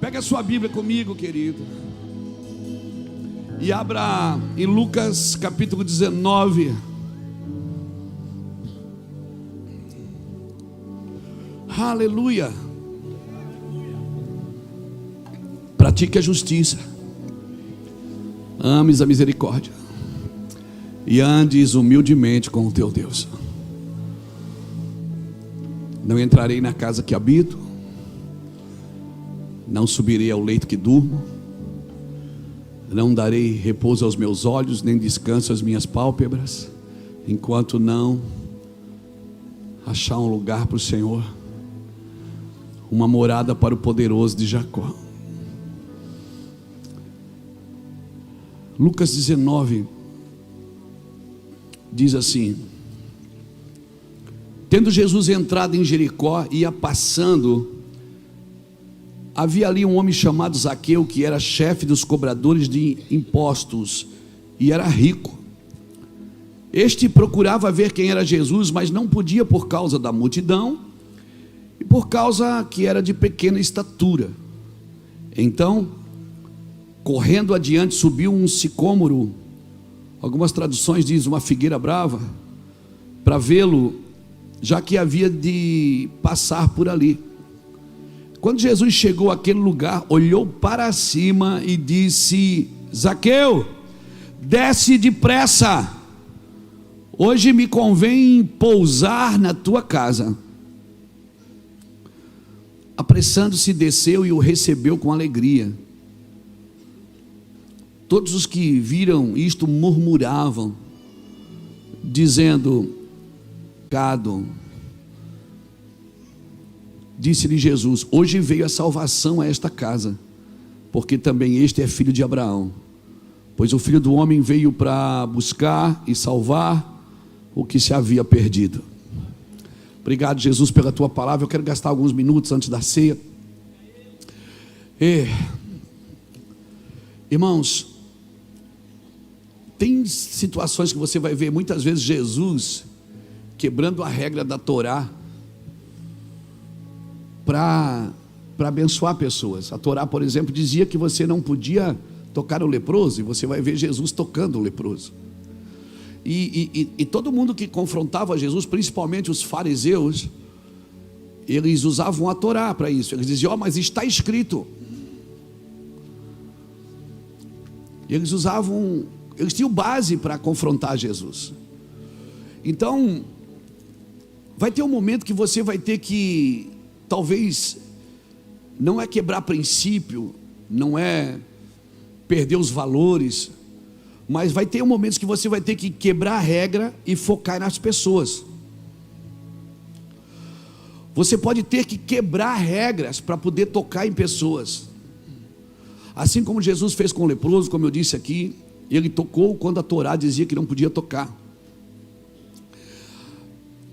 Pega a sua Bíblia comigo, querido, e abra em Lucas capítulo 19. Aleluia. Pratique a justiça, ames a misericórdia e andes humildemente com o teu Deus. Não entrarei na casa que habito, não subirei ao leito que durmo, não darei repouso aos meus olhos, nem descanso às minhas pálpebras, enquanto não achar um lugar para o Senhor, uma morada para o poderoso de Jacó. Lucas 19 diz assim: tendo Jesus entrado em Jericó, ia passando, havia ali um homem chamado Zaqueu, que era chefe dos cobradores de impostos e era rico. Este procurava ver quem era Jesus, mas não podia por causa da multidão e por causa que era de pequena estatura. Então, correndo adiante, subiu um sicômoro, algumas traduções dizem uma figueira brava, para vê-lo, já que havia de passar por ali. Quando Jesus chegou àquele lugar, olhou para cima e disse: Zaqueu, desce depressa, hoje me convém pousar na tua casa. Apressando-se, desceu e o recebeu com alegria. Todos os que viram isto murmuravam, dizendo: pecado. Disse-lhe Jesus: hoje veio a salvação a esta casa, porque também este é filho de Abraão, pois o Filho do Homem veio para buscar e salvar o que se havia perdido. Obrigado, Jesus, pela tua palavra. Eu quero gastar alguns minutos antes da ceia. Irmãos, tem situações que você vai ver muitas vezes Jesus quebrando a regra da Torá para abençoar pessoas. A Torá, por exemplo, dizia que você não podia tocar o leproso, e você vai ver Jesus tocando o leproso. E todo mundo que confrontava Jesus, principalmente os fariseus, eles usavam a Torá para isso. Eles diziam: mas está escrito. Eles tinham base para confrontar Jesus. Então, vai ter um momento que você vai ter que, talvez, não é quebrar princípio, não é perder os valores, mas vai ter momentos que você vai ter que quebrar a regra e focar nas pessoas. Você pode ter que quebrar regras para poder tocar em pessoas. Assim como Jesus fez com o leproso, como eu disse aqui, ele tocou quando a Torá dizia que não podia tocar.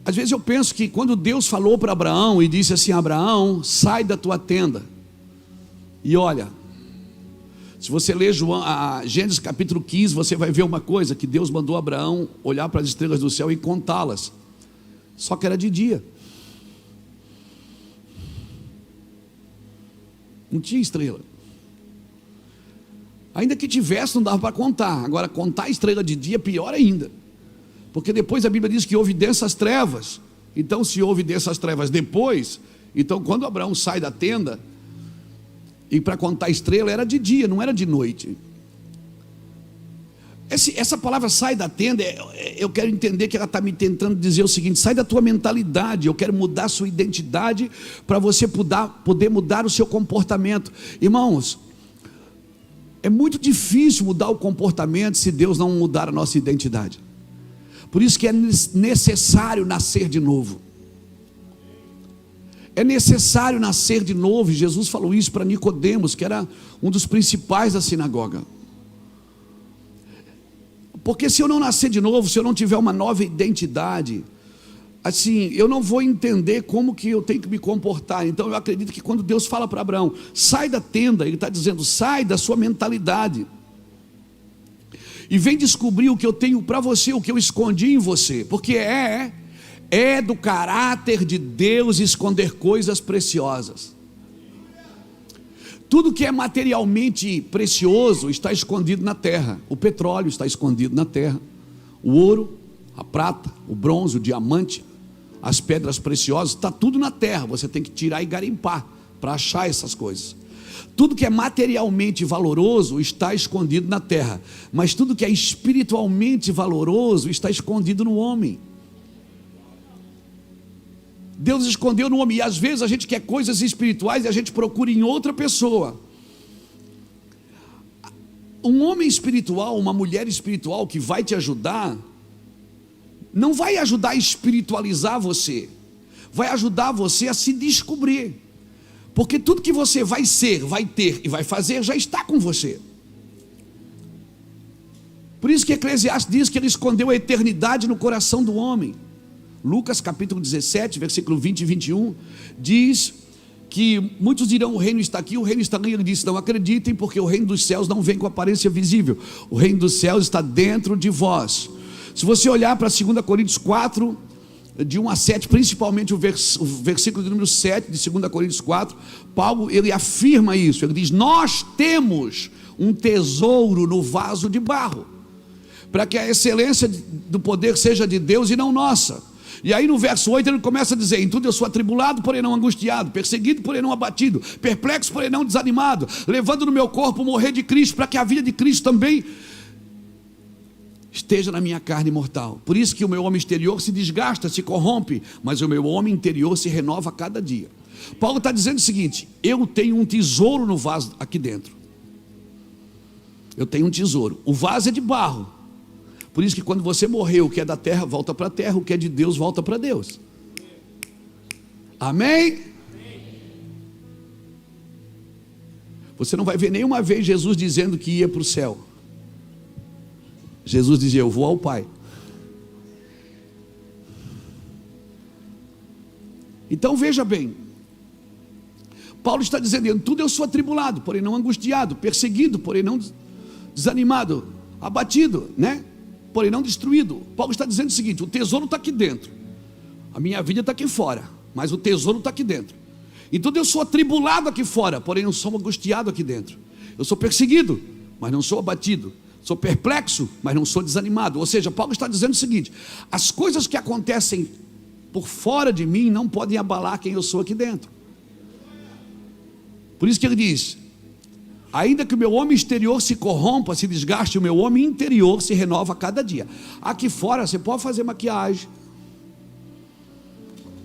Às vezes eu penso que quando Deus falou para Abraão e disse assim: Abraão, sai da tua tenda. E olha, se você ler Gênesis capítulo 15, você vai ver uma coisa, que Deus mandou Abraão olhar para as estrelas do céu e contá-las. Só que era de dia. Não tinha estrela. Ainda que tivesse, não dava para contar. Agora, contar a estrela de dia é pior ainda, porque depois a Bíblia diz que houve densas trevas. Então, se houve densas trevas depois, então quando Abraão sai da tenda, e para contar a estrela era de dia, não era de noite. Essa palavra sai da tenda, eu quero entender que ela está me tentando dizer o seguinte: sai da tua mentalidade, eu quero mudar a sua identidade, para você poder mudar o seu comportamento. Irmãos, é muito difícil mudar o comportamento se Deus não mudar a nossa identidade. Por isso que é necessário nascer de novo. É necessário nascer de novo. E Jesus falou isso para Nicodemos, que era um dos principais da sinagoga. Porque se eu não nascer de novo, se eu não tiver uma nova identidade, assim, eu não vou entender como que eu tenho que me comportar. Então eu acredito que quando Deus fala para Abraão: sai da tenda, Ele está dizendo: sai da sua mentalidade e vem descobrir o que eu tenho para você, o que eu escondi em você. Porque é do caráter de Deus esconder coisas preciosas. Tudo que é materialmente precioso está escondido na terra. O petróleo está escondido na terra. O ouro, a prata, o bronze, o diamante, as pedras preciosas, está tudo na terra. Você tem que tirar e garimpar para achar essas coisas. Tudo que é materialmente valoroso está escondido na terra, mas tudo que é espiritualmente valoroso está escondido no homem. Deus escondeu no homem, e às vezes a gente quer coisas espirituais e a gente procura em outra pessoa. Um homem espiritual, uma mulher espiritual que vai te ajudar, não vai ajudar a espiritualizar você, vai ajudar você a se descobrir. Porque tudo que você vai ser, vai ter e vai fazer já está com você. Por isso que Eclesiastes diz que ele escondeu a eternidade no coração do homem. Lucas capítulo 17, versículo 20 e 21, diz que muitos dirão: o reino está aqui, o reino está ali. Ele disse: não acreditem, porque o reino dos céus não vem com aparência visível. O reino dos céus está dentro de vós. Se você olhar para 2 Coríntios 4, de 1 a 7, principalmente o versículo de número 7 de 2 Coríntios 4, Paulo, ele afirma isso. Ele diz: nós temos um tesouro no vaso de barro, para que a excelência do poder seja de Deus e não nossa. E aí no verso 8 ele começa a dizer: em tudo eu sou atribulado, porém não angustiado, perseguido, porém não abatido, perplexo, porém não desanimado, levando no meu corpo o morrer de Cristo, para que a vida de Cristo também esteja na minha carne mortal. Por isso que o meu homem exterior se desgasta, se corrompe, mas o meu homem interior se renova a cada dia. Paulo está dizendo o seguinte: eu tenho um tesouro no vaso aqui dentro. Eu tenho um tesouro. O vaso é de barro. Por isso que quando você morrer, o que é da terra volta para a terra, o que é de Deus volta para Deus. Amém? Você não vai ver nenhuma vez Jesus dizendo que ia para o céu. Jesus dizia: eu vou ao Pai. Então veja bem, Paulo está dizendo: em tudo eu sou atribulado, porém não angustiado, perseguido, porém não desanimado, abatido, né? Porém não destruído. Paulo está dizendo o seguinte: o tesouro está aqui dentro, a minha vida está aqui fora, mas o tesouro está aqui dentro. Em tudo eu sou atribulado aqui fora, porém não sou angustiado aqui dentro. Eu sou perseguido, mas não sou abatido. Sou perplexo, mas não sou desanimado. Ou seja, Paulo está dizendo o seguinte: as coisas que acontecem por fora de mim não podem abalar quem eu sou aqui dentro. Por isso que ele diz: ainda que o meu homem exterior se corrompa, se desgaste, o meu homem interior se renova a cada dia. Aqui fora você pode fazer maquiagem,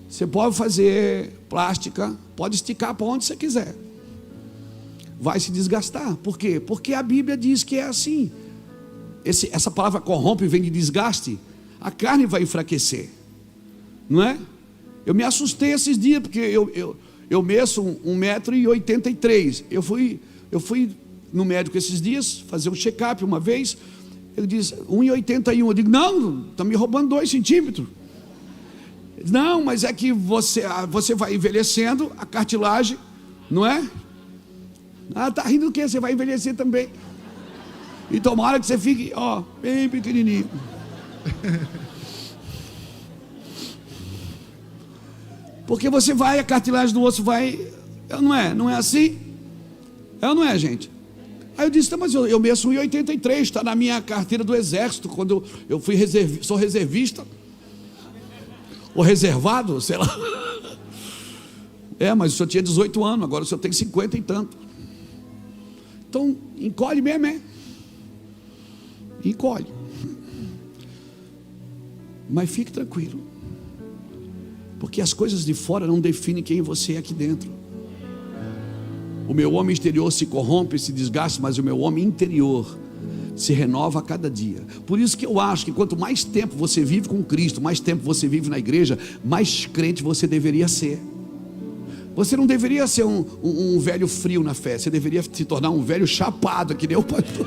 você pode fazer plástica, pode esticar para onde você quiser, vai se desgastar. Por quê? Porque a Bíblia diz que é assim. Essa palavra corrompe vem de desgaste. A carne vai enfraquecer, não é? Eu me assustei esses dias, porque eu meço 1,83 m. Eu fui no médico esses dias fazer um check-up uma vez. Ele disse 1,81 m. Eu digo: não, está me roubando 2 centímetros. Não, mas é que você vai envelhecendo, a cartilagem, não é? Ah, está rindo do quê? Você vai envelhecer também. E tomara que você fique, ó, bem pequenininho. Porque você vai, a cartilagem do osso vai. Não é? Não é assim? É ou não é, gente? Aí eu disse: tá, mas eu meço 1,83 m, está na minha carteira do exército. Quando eu fui sou reservista, ou reservado, sei lá. É, mas o senhor tinha 18 anos, agora o senhor tem 50 e tanto. Então, encolhe mesmo, é? Encolhe. Mas fique tranquilo, porque as coisas de fora não definem quem você é aqui dentro. O meu homem exterior se corrompe, se desgasta, mas o meu homem interior se renova a cada dia. Por isso que eu acho que quanto mais tempo você vive com Cristo, mais tempo você vive na igreja, mais crente você deveria ser. Você não deveria ser um velho frio na fé, você deveria se tornar um velho chapado, que nem o pastor.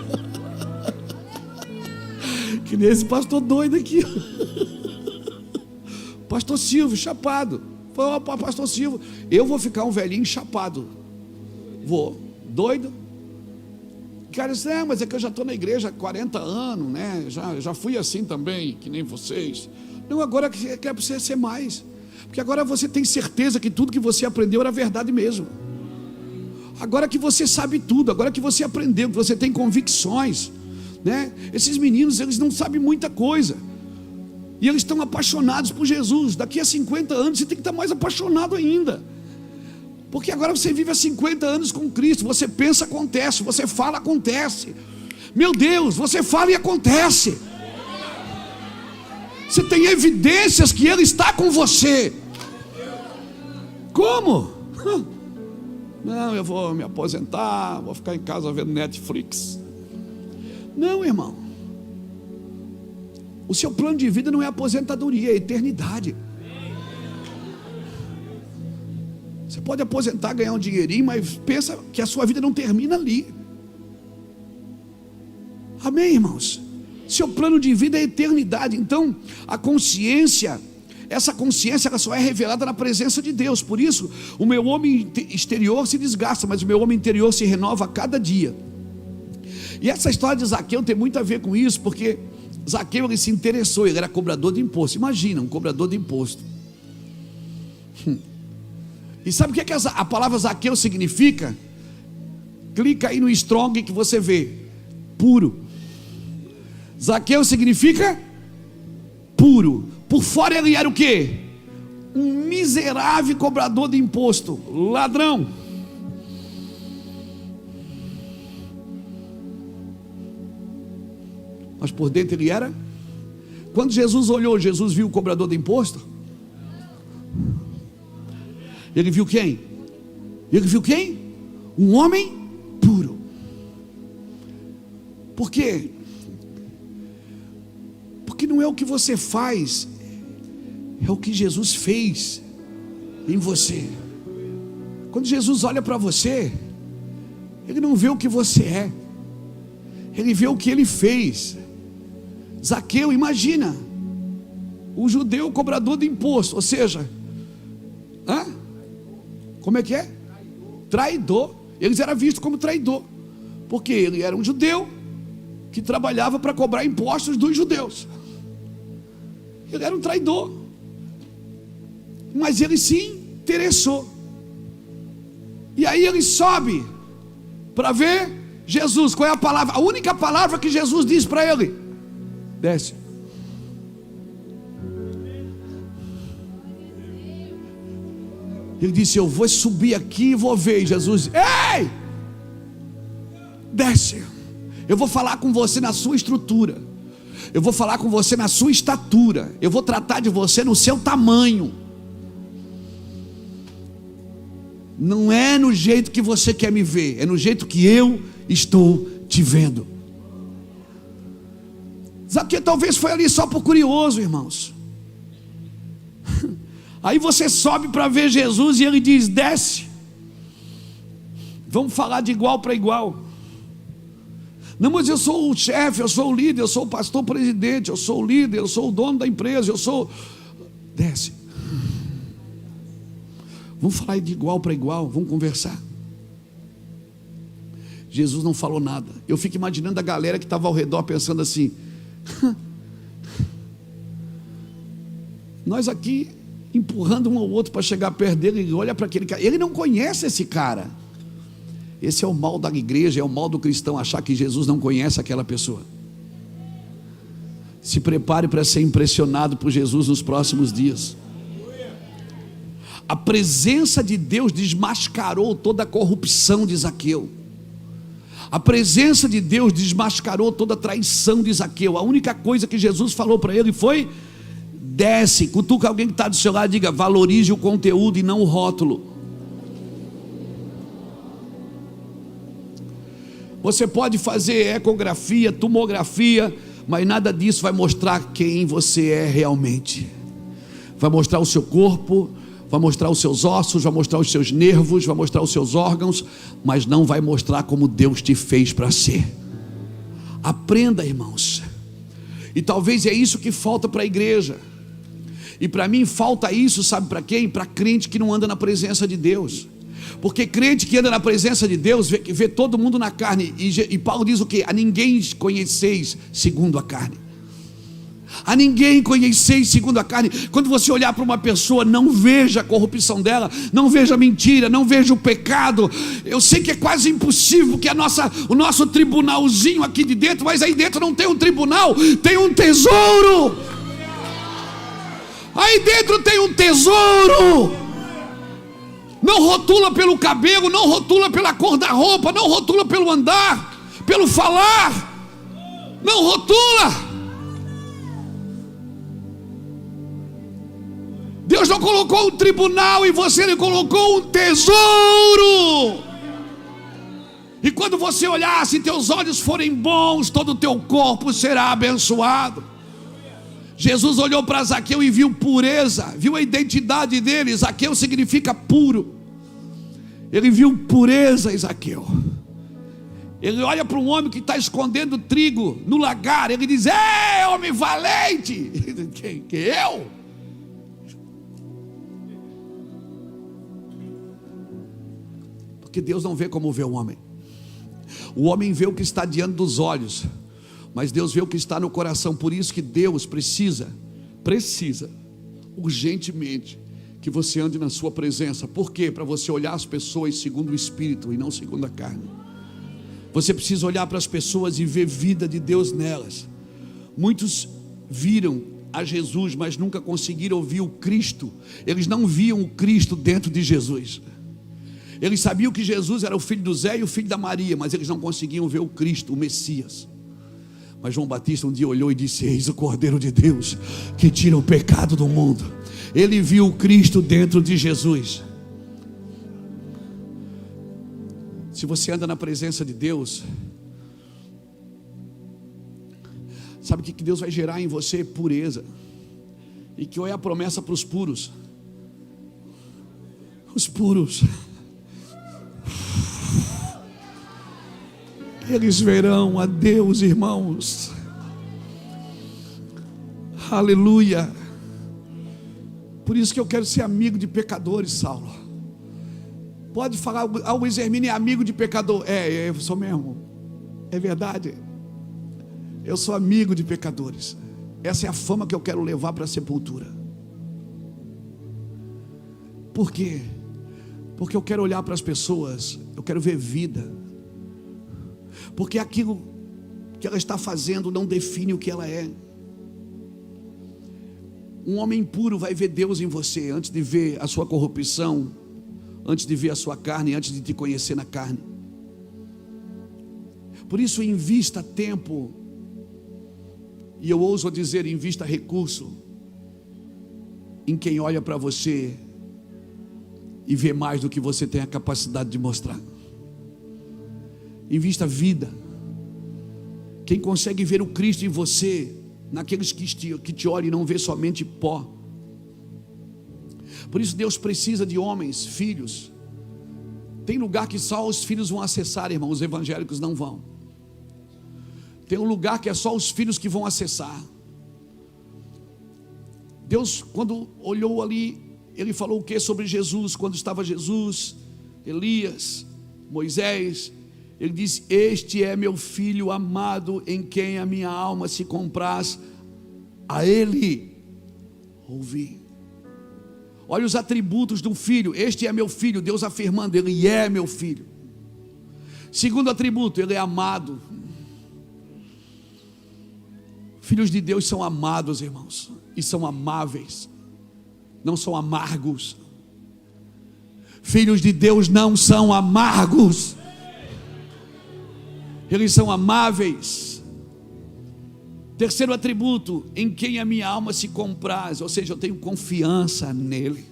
Que nem esse pastor doido aqui. Pastor Silvio, chapado. Falou: pastor Silvio, eu vou ficar um velhinho chapado. Vou, doido. Cara, disse: mas é que eu já estou na igreja há 40 anos, né? Já fui assim também, que nem vocês. Não, agora é para você ser mais. Porque agora você tem certeza que tudo que você aprendeu era verdade mesmo. Agora que você sabe tudo, agora que você aprendeu, que você tem convicções, né? Esses meninos, eles não sabem muita coisa, e eles estão apaixonados por Jesus. Daqui a 50 anos você tem que estar mais apaixonado ainda, porque agora você vive há 50 anos com Cristo. Você pensa, acontece. Você fala, acontece. Meu Deus, você fala e acontece. Você tem evidências que Ele está com você. Como? Não, eu vou me aposentar, vou ficar em casa vendo Netflix. Não, irmão. O seu plano de vida não é aposentadoria, é eternidade. Você pode aposentar, ganhar um dinheirinho, mas pensa que a sua vida não termina ali. Amém, irmãos? Seu plano de vida é eternidade. Então, a consciência, essa consciência, ela só é revelada na presença de Deus. Por isso, o meu homem exterior se desgasta, mas o meu homem interior se renova a cada dia. E essa história de Zaqueu tem muito a ver com isso, porque Zaqueu, ele se interessou, ele era cobrador de imposto. Imagina, um cobrador de imposto. E sabe o que a palavra Zaqueu significa? Clica aí no Strong que você vê. Puro. Zaqueu significa puro. Por fora ele era o quê? Um miserável cobrador de imposto, ladrão. Mas por dentro ele era. Quando Jesus olhou, Jesus viu o cobrador de imposto? Ele viu quem? Ele viu quem? Um homem puro. Por quê? Porque não é o que você faz, é o que Jesus fez em você. Quando Jesus olha para você, Ele não vê o que você é, Ele vê o que Ele fez. Zaqueu, imagina, o judeu cobrador de imposto, ou seja, como é que é? Traidor. Eles eram vistos como traidor, porque ele era um judeu que trabalhava para cobrar impostos dos judeus. Ele era um traidor, mas ele se interessou. E aí ele sobe para ver Jesus. Qual é a palavra? A única palavra que Jesus diz para ele: desce. Ele disse: eu vou subir aqui e vou ver. E Jesus: ei, desce. Eu vou falar com você na sua estrutura, eu vou falar com você na sua estatura, eu vou tratar de você no seu tamanho. Não é no jeito que você quer me ver, é no jeito que eu estou te vendo. Zaqueu talvez foi ali só por curioso, irmãos. Aí você sobe para ver Jesus e ele diz: desce. Vamos falar de igual para igual. Não, mas eu sou o chefe, eu sou o líder, eu sou o pastor presidente, eu sou o líder, eu sou o dono da empresa, eu sou... Desce. Vamos falar de igual para igual, vamos conversar. Jesus não falou nada. Eu fico imaginando a galera que estava ao redor pensando assim: nós aqui empurrando um ao outro para chegar perto dele. Ele olha para aquele cara, ele não conhece esse cara. Esse é o mal da igreja, é o mal do cristão, achar que Jesus não conhece aquela pessoa. Se prepare para ser impressionado por Jesus nos próximos dias. A presença de Deus desmascarou toda a corrupção de Zaqueu. A presença de Deus desmascarou toda a traição de Zaqueu. A única coisa que Jesus falou para ele foi: desce. Cutuca alguém que está do seu lado e diga: valorize o conteúdo e não o rótulo. Você pode fazer ecografia, tomografia, mas nada disso vai mostrar quem você é realmente. Vai mostrar o seu corpo, vai mostrar os seus ossos, vai mostrar os seus nervos, vai mostrar os seus órgãos, mas não vai mostrar como Deus te fez para ser. Aprenda, irmãos. E talvez é isso que falta para a igreja. E para mim falta isso, sabe para quem? Para crente que não anda na presença de Deus. Porque crente que anda na presença de Deus vê todo mundo na carne. E Paulo diz o quê? A ninguém conheceis segundo a carne. A ninguém conheceis segundo a carne. Quando você olhar para uma pessoa, não veja a corrupção dela, não veja a mentira, não veja o pecado. Eu sei que é quase impossível, porque o nosso tribunalzinho aqui de dentro, mas aí dentro não tem um tribunal, tem um tesouro. Aí dentro tem um tesouro. Não rotula pelo cabelo, não rotula pela cor da roupa, não rotula pelo andar, pelo falar. Não rotula. Deus não colocou um tribunal em você, Ele colocou um tesouro. E quando você olhar, se teus olhos forem bons, todo o teu corpo será abençoado. Jesus olhou para Zaqueu e viu pureza, viu a identidade dele. Zaqueu significa puro. Ele viu pureza em Zaqueu. Ele olha para um homem que está escondendo trigo no lagar. Ele diz: ei, homem valente. Que eu? Porque Deus não vê como vê o homem. O homem vê o que está diante dos olhos, mas Deus vê o que está no coração. Por isso que Deus precisa urgentemente que você ande na sua presença. Por quê? Para você olhar as pessoas segundo o Espírito e não segundo a carne. Você precisa olhar para as pessoas e ver vida de Deus nelas. Muitos viram a Jesus, mas nunca conseguiram ouvir o Cristo. Eles não viam o Cristo dentro de Jesus. Eles sabiam que Jesus era o filho do Zé e o filho da Maria, mas eles não conseguiam ver o Cristo, o Messias. Mas João Batista um dia olhou e disse: eis o Cordeiro de Deus, que tira o pecado do mundo. Ele viu o Cristo dentro de Jesus. Se você anda na presença de Deus, sabe o que Deus vai gerar em você? Pureza. E que é a promessa para os puros. Os puros, eles verão a Deus, irmãos. Aleluia. Por isso que eu quero ser amigo de pecadores, Saulo. Pode falar: o Hermínio é amigo de pecador. Eu sou mesmo. É verdade. Eu sou amigo de pecadores. Essa é a fama que eu quero levar para a sepultura. Por quê? Porque eu quero olhar para as pessoas, eu quero ver vida. Porque aquilo que ela está fazendo não define o que ela é. Um homem puro vai ver Deus em você antes de ver a sua corrupção, antes de ver a sua carne, antes de te conhecer na carne. Por isso, invista tempo, e eu ouso dizer, invista recurso em quem olha para você e vê mais do que você tem a capacidade de mostrar. Invista vida. Quem consegue ver o Cristo em você, naqueles que te olham e não vê somente pó. Por isso Deus precisa de homens, filhos. Tem lugar que só os filhos vão acessar, irmão, os evangélicos não vão. Tem um lugar que é só os filhos que vão acessar. Deus, quando olhou ali, Ele falou o que sobre Jesus? Quando estava Jesus, Elias, Moisés, Ele disse: este é meu filho amado, em quem a minha alma se compraz, a Ele ouvi. Olha os atributos do filho. Este é meu filho, Deus afirmando: Ele é meu filho. Segundo atributo, Ele é amado. Filhos de Deus são amados, irmãos, e são amáveis, não são amargos. Filhos de Deus não são amargos, eles são amáveis. Terceiro atributo, em quem a minha alma se compraz, ou seja, eu tenho confiança nele.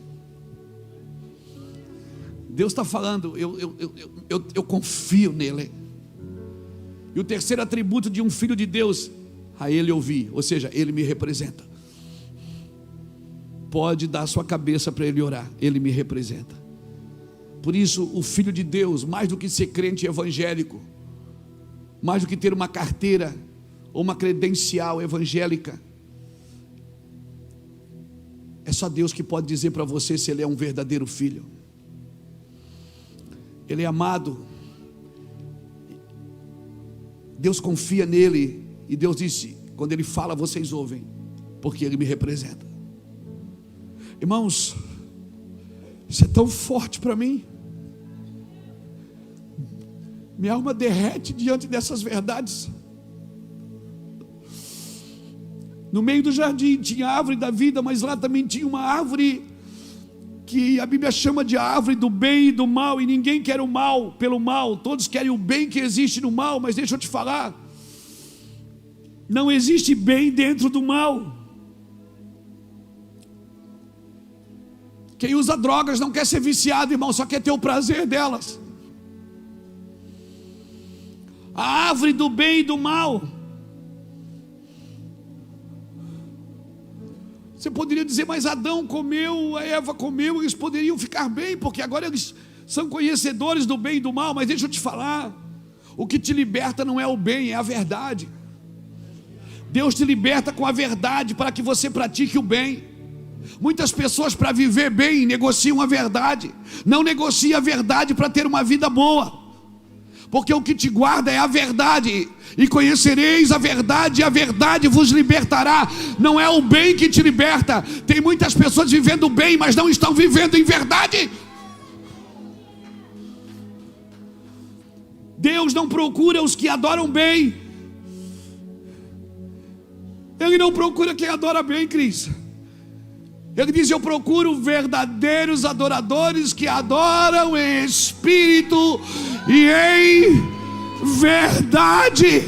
Deus está falando, eu confio nele. E o terceiro atributo de um filho de Deus, a ele ouvir, ou seja, ele me representa. Pode dar sua cabeça para ele orar, ele me representa. Por isso, o filho de Deus, mais do que ser crente evangélico, mais do que ter uma carteira ou uma credencial evangélica, é só Deus que pode dizer para você se ele é um verdadeiro filho. Ele é amado, Deus confia nele, e Deus disse, quando ele fala, vocês ouvem. porque Ele me representa. Irmãos, isso é tão forte para mim. Minha alma derrete diante dessas verdades. No meio do jardim tinha a árvore da vida, mas lá também tinha uma árvore que a Bíblia chama de árvore do bem e do mal, e ninguém quer o mal pelo mal, todos querem o bem que existe no mal. Mas deixa eu te falar, não existe bem dentro do mal. Quem usa drogas não quer ser viciado, irmão, só quer ter o prazer delas. A árvore do bem e do mal. Você poderia dizer, mas Adão comeu, a Eva comeu, eles poderiam ficar bem, porque agora eles são conhecedores do bem e do mal. Mas deixa eu te falar, o que te liberta não é o bem, é a verdade. Deus te liberta com a verdade para que você pratique o bem. Muitas pessoas, para viver bem, negociam a verdade. Não negocia a verdade para ter uma vida boa, porque o que te guarda é a verdade. E conhecereis a verdade, e a verdade vos libertará. Não é o bem que te liberta. Tem muitas pessoas vivendo bem, mas não estão vivendo em verdade. Deus não procura os que adoram bem. Ele não procura quem adora bem, Cris. Ele diz, eu procuro verdadeiros adoradores que adoram em espírito e em verdade.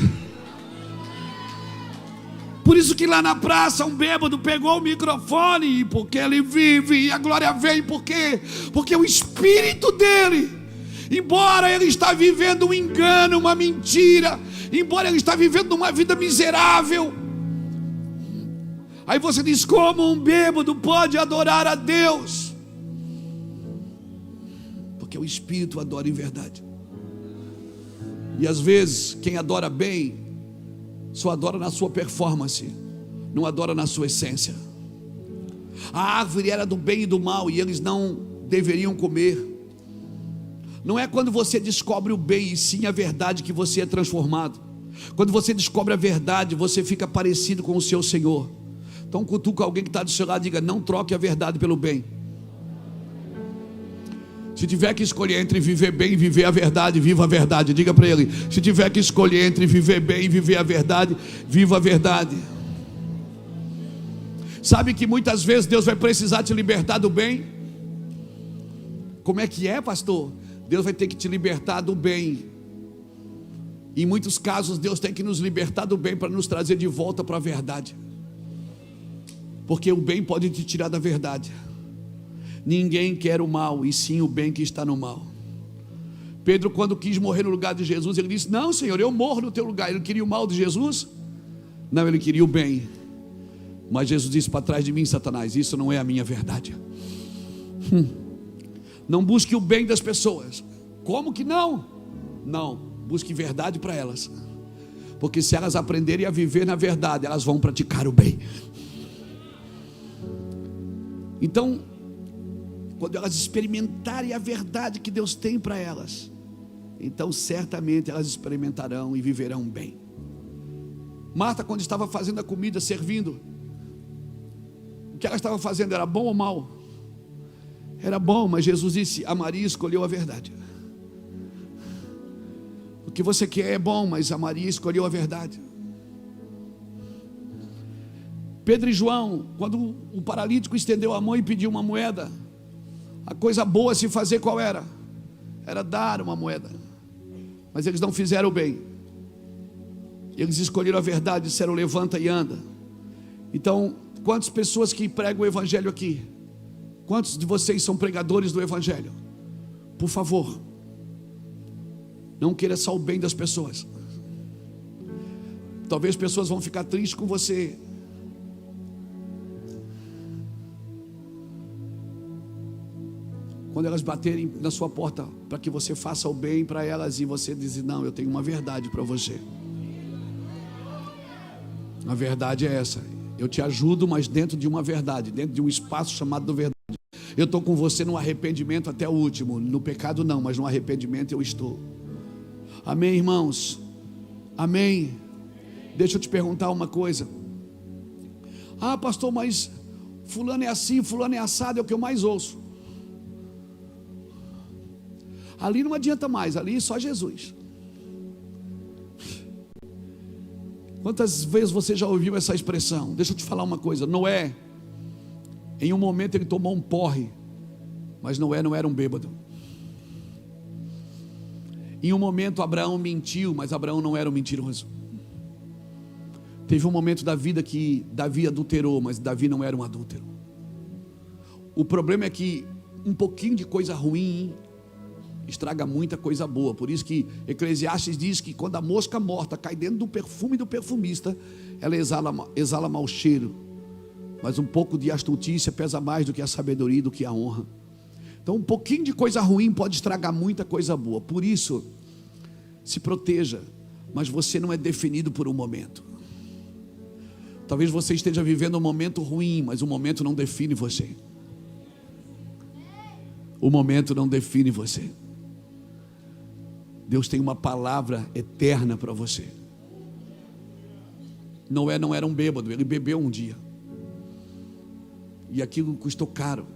Por isso que lá na praça um bêbado pegou o microfone, e porque ele vive e a glória vem, porque o espírito dele, embora ele está vivendo um engano, uma mentira, embora ele está vivendo uma vida miserável. Aí você diz, como um bêbado pode adorar a Deus? Porque o espírito adora em verdade. E às vezes quem adora bem só adora na sua performance, não adora na sua essência. A árvore era do bem e do mal, e eles não deveriam comer. Não é quando você descobre o bem, e sim a verdade, que você é transformado. Quando você descobre a verdade, você fica parecido com o seu Senhor. Então cutuca alguém que está do seu lado e diga, não troque a verdade pelo bem. Se tiver que escolher entre viver bem e viver a verdade, viva a verdade. Diga para ele, se tiver que escolher entre viver bem e viver a verdade, viva a verdade. Sabe que muitas vezes Deus vai precisar te libertar do bem? Como é que é, pastor? Deus vai ter que te libertar do bem. Em muitos casos Deus tem que nos libertar do bem para nos trazer de volta para a verdade. Porque o bem pode te tirar da verdade. Ninguém quer o mal, e sim o bem que está no mal. Pedro, quando quis morrer no lugar de Jesus, ele disse, não, Senhor, eu morro no teu lugar. Ele queria o mal de Jesus? Não, ele queria o bem. Mas Jesus disse, para trás de mim, Satanás, isso não é a minha verdade. Não busque o bem das pessoas. Como que não? Não, busque verdade para elas. Porque se elas aprenderem a viver na verdade, elas vão praticar o bem. Então, quando elas experimentarem a verdade que Deus tem para elas, então certamente elas experimentarão e viverão bem. Marta, quando estava fazendo a comida, servindo, o que ela estava fazendo era bom ou mal? Era bom, mas Jesus disse, a Maria escolheu a verdade. O que você quer é bom, mas a Maria escolheu a verdade. Pedro e João, quando o paralítico estendeu a mão e pediu uma moeda, a coisa boa a se fazer qual era? Era dar uma moeda. Mas eles não fizeram o bem. Eles escolheram a verdade, disseram levanta e anda. Então, quantas pessoas que pregam o evangelho aqui? Quantos de vocês são pregadores do evangelho? Por favor, não queira só o bem das pessoas. Talvez pessoas vão ficar tristes com você. Quando elas baterem na sua porta para que você faça o bem para elas, e você diz, não, eu tenho uma verdade para você. A verdade é essa, eu te ajudo, mas dentro de uma verdade, dentro de um espaço chamado verdade. Eu estou com você no arrependimento até o último. No pecado não, mas no arrependimento eu estou. Amém, irmãos? Amém? Deixa eu te perguntar uma coisa. Ah, pastor, mas fulano é assim, fulano é assado, é o que eu mais ouço. Ali não adianta mais, ali só Jesus. Quantas vezes você já ouviu essa expressão? Deixa eu te falar uma coisa. Noé, em um momento ele tomou um porre, mas Noé não era um bêbado. Em um momento Abraão mentiu, mas Abraão não era um mentiroso. Teve um momento da vida que Davi adulterou, mas Davi não era um adúltero. O problema é que um pouquinho de coisa ruim estraga muita coisa boa. Por isso que Eclesiastes diz que quando a mosca morta cai dentro do perfume do perfumista, ela exala mau cheiro. Mas um pouco de astutícia pesa mais do que a sabedoria e do que a honra. Então um pouquinho de coisa ruim pode estragar muita coisa boa. Por isso, se proteja. Mas você não é definido por um momento. Talvez você esteja vivendo um momento ruim, mas o momento não define você. O momento não define você. Deus tem uma palavra eterna para você. Noé não era um bêbado, ele bebeu um dia. E aquilo custou caro.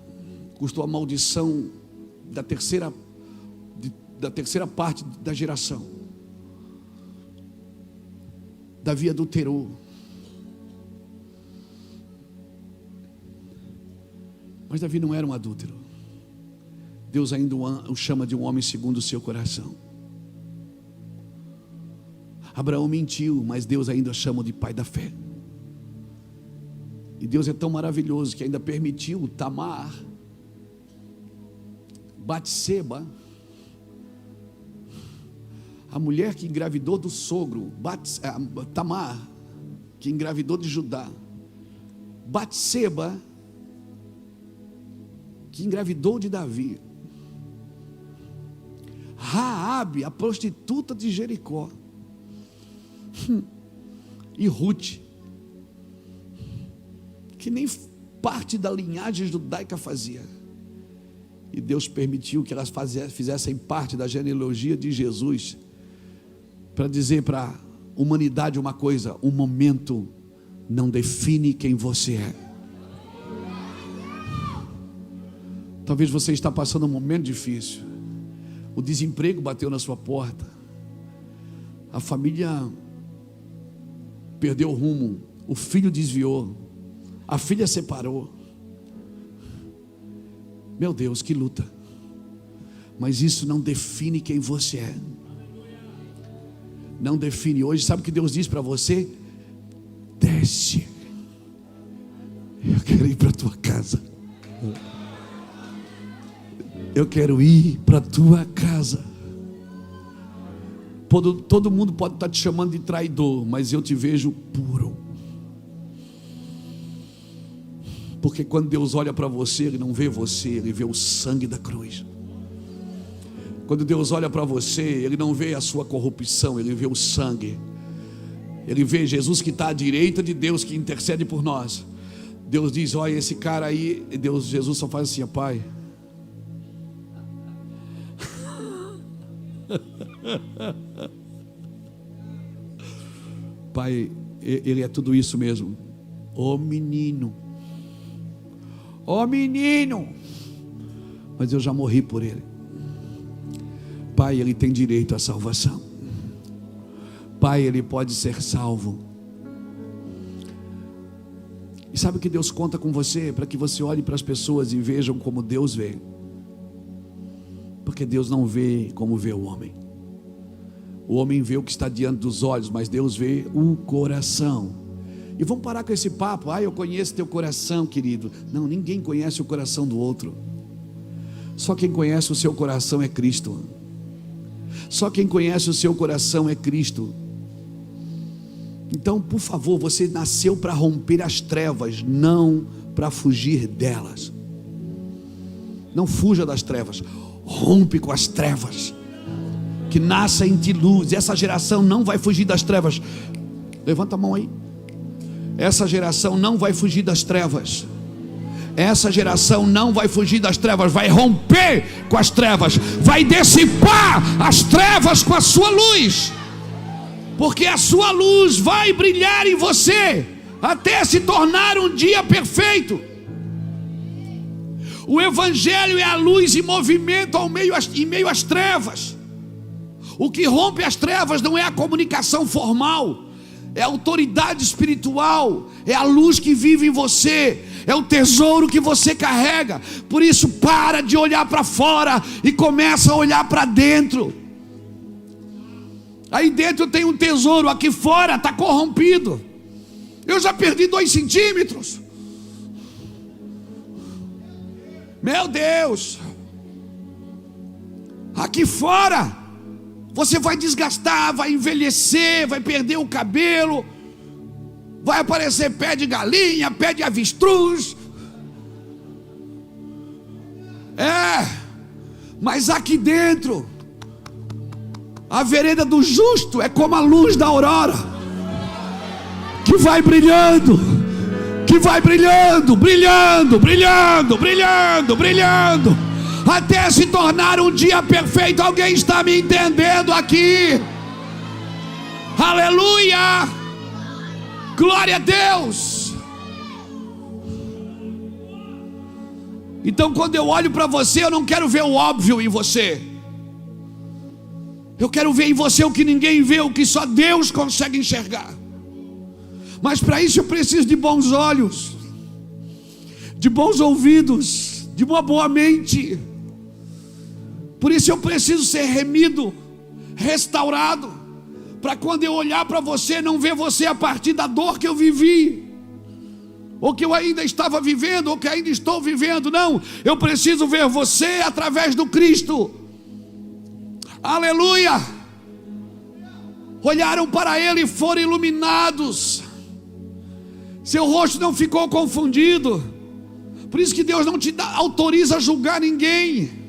Custou a maldição da terceira parte da geração. Davi adulterou. Mas Davi não era um adúltero. Deus ainda o chama de um homem segundo o seu coração. Abraão mentiu, mas Deus ainda o chama de pai da fé. E Deus é tão maravilhoso que ainda permitiu Tamar, Batseba, a mulher que engravidou do sogro, Tamar, que engravidou de Judá, Batseba, que engravidou de Davi, Raabe, a prostituta de Jericó, e Ruth, que nem parte da linhagem judaica fazia, e Deus permitiu que elas fizessem parte da genealogia de Jesus, para dizer para a humanidade uma coisa: o momento não define quem você é. Talvez você está passando um momento difícil, o desemprego bateu na sua porta, a família perdeu o rumo, o filho desviou, a filha separou. Meu Deus, que luta. Mas isso não define quem você é. Não define. Hoje, sabe o que Deus diz para você? Desce. Eu quero ir para a tua casa. Eu quero ir para a tua casa. Todo mundo pode estar te chamando de traidor, mas eu te vejo puro. Porque quando Deus olha para você, Ele não vê você, Ele vê o sangue da cruz. Quando Deus olha para você, Ele não vê a sua corrupção, Ele vê o sangue. Ele vê Jesus que está à direita de Deus, que intercede por nós. Deus diz: olha, esse cara aí, Jesus só faz assim: Pai, Pai, ele é tudo isso mesmo. Ô menino, mas eu já morri por ele. Pai, ele tem direito à salvação. Pai, ele pode ser salvo. E sabe que Deus conta com você para que você olhe para as pessoas e vejam como Deus vê. Porque Deus não vê como vê o homem. O homem vê o que está diante dos olhos, mas Deus vê o coração. E vamos parar com esse papo: eu conheço teu coração, querido. Não, ninguém conhece o coração do outro. Só quem conhece o seu coração é Cristo. Só quem conhece o seu coração é Cristo. Então, por favor, você nasceu para romper as trevas, não para fugir delas. Não fuja das trevas, rompe com as trevas. Que nasça em ti luz. Essa geração não vai fugir das trevas. Levanta a mão aí. Essa geração não vai fugir das trevas. Essa geração não vai fugir das trevas. Vai romper com as trevas. Vai dissipar as trevas com a sua luz. Porque a sua luz vai brilhar em você. até se tornar um dia perfeito. O Evangelho é a luz em movimento em meio às trevas. O que rompe as trevas não é a comunicação formal, é a autoridade espiritual, é a luz que vive em você, é o tesouro que você carrega. Por isso, para de olhar para fora e começa a olhar para dentro. Aí dentro tem um tesouro, aqui fora está corrompido. Eu já perdi 2 centímetros. Meu Deus. Aqui fora você vai desgastar, vai envelhecer, vai perder o cabelo, vai aparecer pé de galinha, pé de avestruz. Mas aqui dentro, a vereda do justo é como a luz da aurora, que vai brilhando, brilhando, até se tornar um dia perfeito. Alguém está me entendendo aqui? Aleluia! Glória a Deus! Então, quando eu olho para você, eu não quero ver o óbvio em você. Eu quero ver em você o que ninguém vê, o que só Deus consegue enxergar. Mas para isso eu preciso de bons olhos, de bons ouvidos, de uma boa mente. Por isso eu preciso ser remido, restaurado, para quando eu olhar para você, não ver você a partir da dor que eu vivi, ou que eu ainda estava vivendo, ou que ainda estou vivendo. Não, eu preciso ver você através do Cristo. Aleluia! Olharam para Ele e foram iluminados. Seu rosto não ficou confundido. Por isso que Deus não te autoriza a julgar ninguém,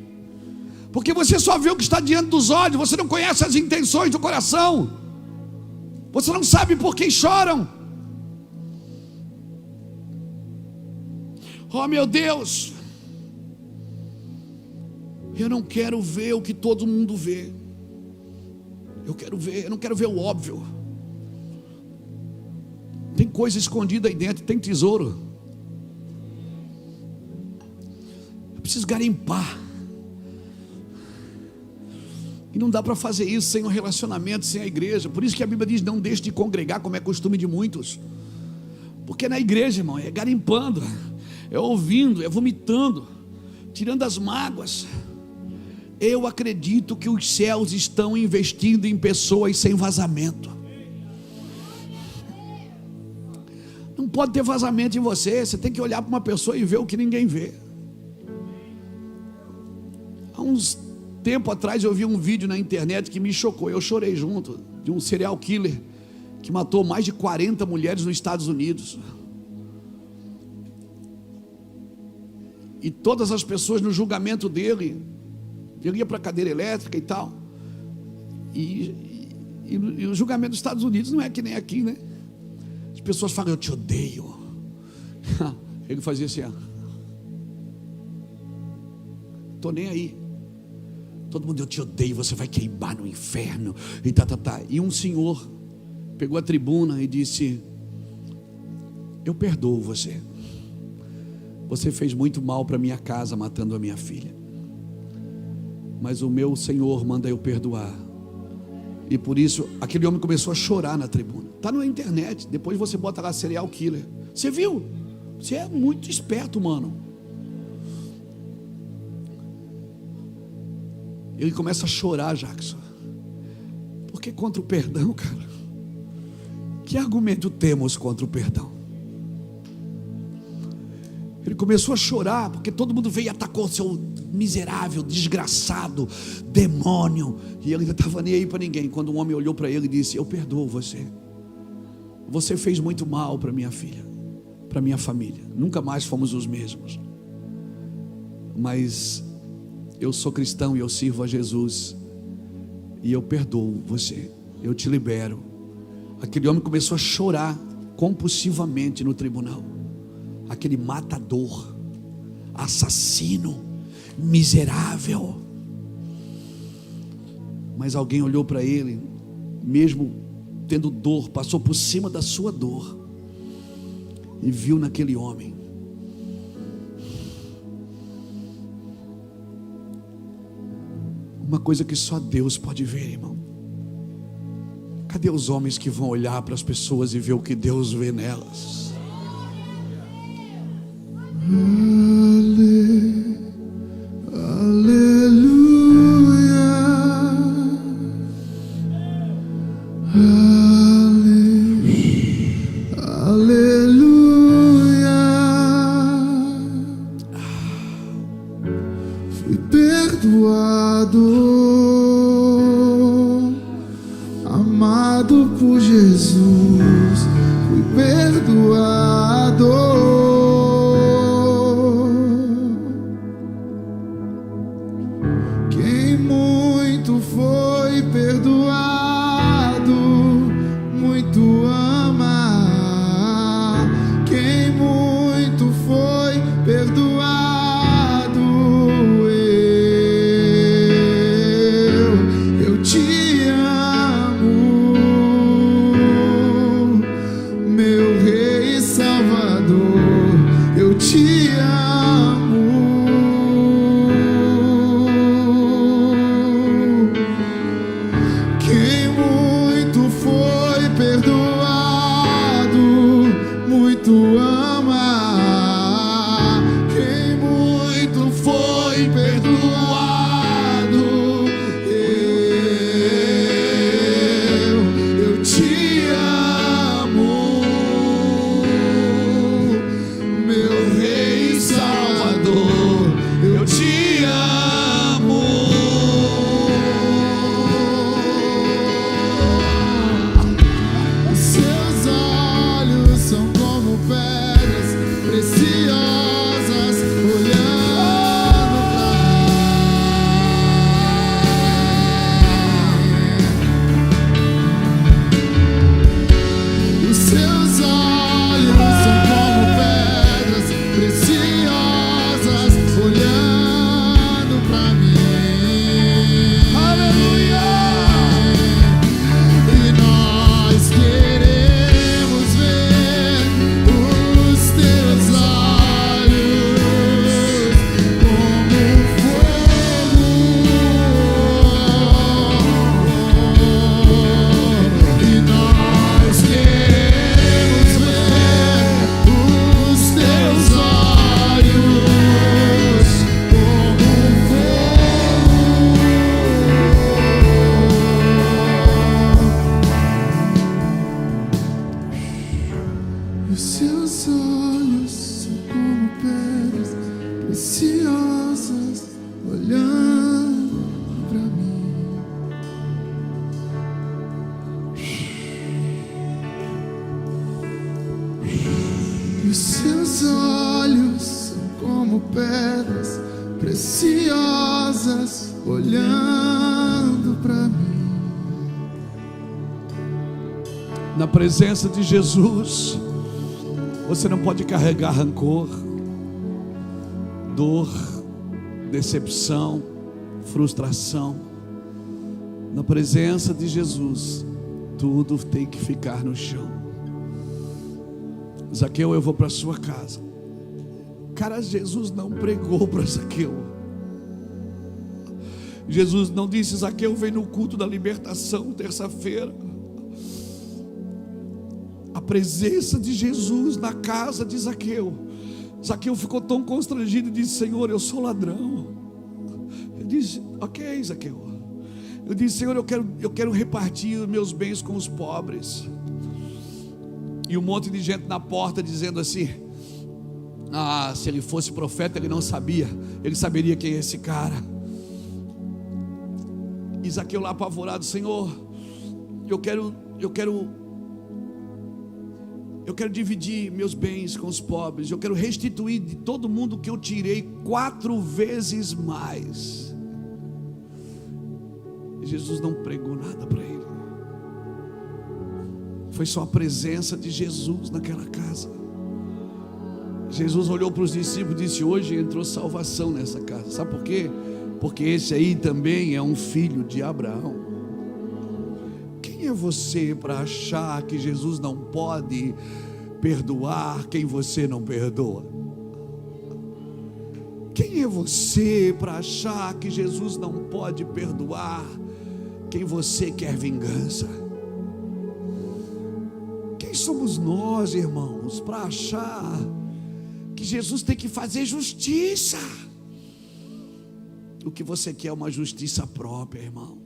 porque você só vê o que está diante dos olhos. Você não conhece as intenções do coração. Você não sabe por que choram. Oh meu Deus, eu não quero ver o que todo mundo vê. Eu não quero ver o óbvio. Tem coisa escondida aí dentro, tem tesouro. Eu preciso garimpar. E não dá para fazer isso sem um relacionamento, sem a igreja. Por isso que a Bíblia diz: não deixe de congregar, como é costume de muitos. Porque na igreja, irmão, é garimpando, é ouvindo, é vomitando, tirando as mágoas. Eu acredito que os céus estão investindo em pessoas sem vazamento. Não pode ter vazamento em você. Você tem que olhar para uma pessoa e ver o que ninguém vê. Há uns tempo atrás eu vi um vídeo na internet que me chocou. Eu chorei junto, de um serial killer que matou mais de 40 mulheres nos Estados Unidos. E todas as pessoas no julgamento dele, ele ia para a cadeira elétrica e tal. E o julgamento dos Estados Unidos não é que nem aqui, né? As pessoas falam: eu te odeio. Ele fazia assim: tô nem aí. Todo mundo: eu te odeio, você vai queimar no inferno. E E um senhor pegou a tribuna e disse: eu perdoo você. Você fez muito mal para minha casa, matando a minha filha. Mas o meu Senhor manda eu perdoar. E por isso, aquele homem começou a chorar na tribuna. Está na internet, depois você bota lá serial killer. Você viu? Você é muito esperto, mano. Ele começa a chorar, Jackson. Porque contra o perdão, cara, que argumento temos contra o perdão? Ele começou a chorar, porque todo mundo veio e atacou o seu miserável, desgraçado, demônio. E ele não estava nem aí para ninguém. Quando um homem olhou para ele e disse: eu perdoo você. Você fez muito mal para minha filha, para minha família. Nunca mais fomos os mesmos. Mas eu sou cristão e eu sirvo a Jesus. E eu perdoo você. Eu te libero. Aquele homem começou a chorar compulsivamente no tribunal. Aquele matador, assassino, miserável. Mas alguém olhou para ele, mesmo tendo dor, passou por cima da sua dor e viu naquele homem uma coisa que só Deus pode ver, irmão. Cadê os homens que vão olhar para as pessoas e ver o que Deus vê nelas? Aleluia, aleluia. Fui perdoado, amado por Jesus, fui perdoado. Quem muito foi perdoado, muito ama. Quem muito foi perdoado, eu te amo, meu Rei e Salvador, eu te amo. Quem muito foi perdoado, muito ama. Quem muito foi perdoado, eu te amo, meu Rei e Salvador, eu te amo. Os seus olhos são como pedras preciosas, olhando pra mim. Os seus olhos são como pedras preciosas, olhando pra mim. Aleluia! E nós queremos ver os teus olhos como fogo. E nós queremos ver os teus olhos como fogo. Os seus olhos são como pedras preciosas, olhando pra mim. E os seus olhos são como pedras preciosas, olhando pra mim. Na presença de Jesus, você não pode carregar rancor, dor, decepção, frustração. Na presença de Jesus, tudo tem que ficar no chão. Zaqueu, eu vou para sua casa. Cara, Jesus não pregou para Zaqueu. Jesus não disse: Zaqueu, vem no culto da libertação terça-feira. A presença de Jesus na casa de Zaqueu. Zaqueu ficou tão constrangido e disse: Senhor, eu sou ladrão. Ele disse: ok, Zaqueu. Eu disse: Senhor, eu quero repartir os meus bens com os pobres. E um monte de gente na porta dizendo assim: ah, se ele fosse profeta ele não sabia, ele saberia quem é esse cara. E Zaqueu lá apavorado: Senhor, eu quero dividir meus bens com os pobres, eu quero restituir de todo mundo que eu tirei 4 vezes mais. E Jesus não pregou nada para ele. Foi só a presença de Jesus naquela casa. Jesus olhou para os discípulos e disse: hoje entrou salvação nessa casa. Sabe por quê? Porque esse aí também é um filho de Abraão. Quem é você para achar que Jesus não pode perdoar quem você não perdoa? Quem é você para achar que Jesus não pode perdoar quem você quer vingança? Quem somos nós, irmãos, para achar que Jesus tem que fazer justiça? O que você quer é uma justiça própria, irmão.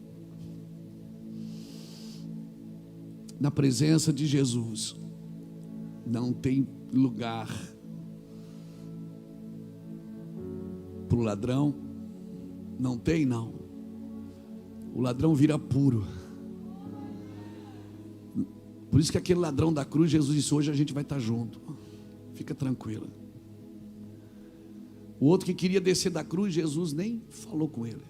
Na presença de Jesus não tem lugar para o ladrão. Não tem, não. O ladrão vira puro. Por isso que aquele ladrão da cruz, Jesus disse: hoje a gente vai estar junto, fica tranquila. O outro que queria descer da cruz, Jesus nem falou com ele.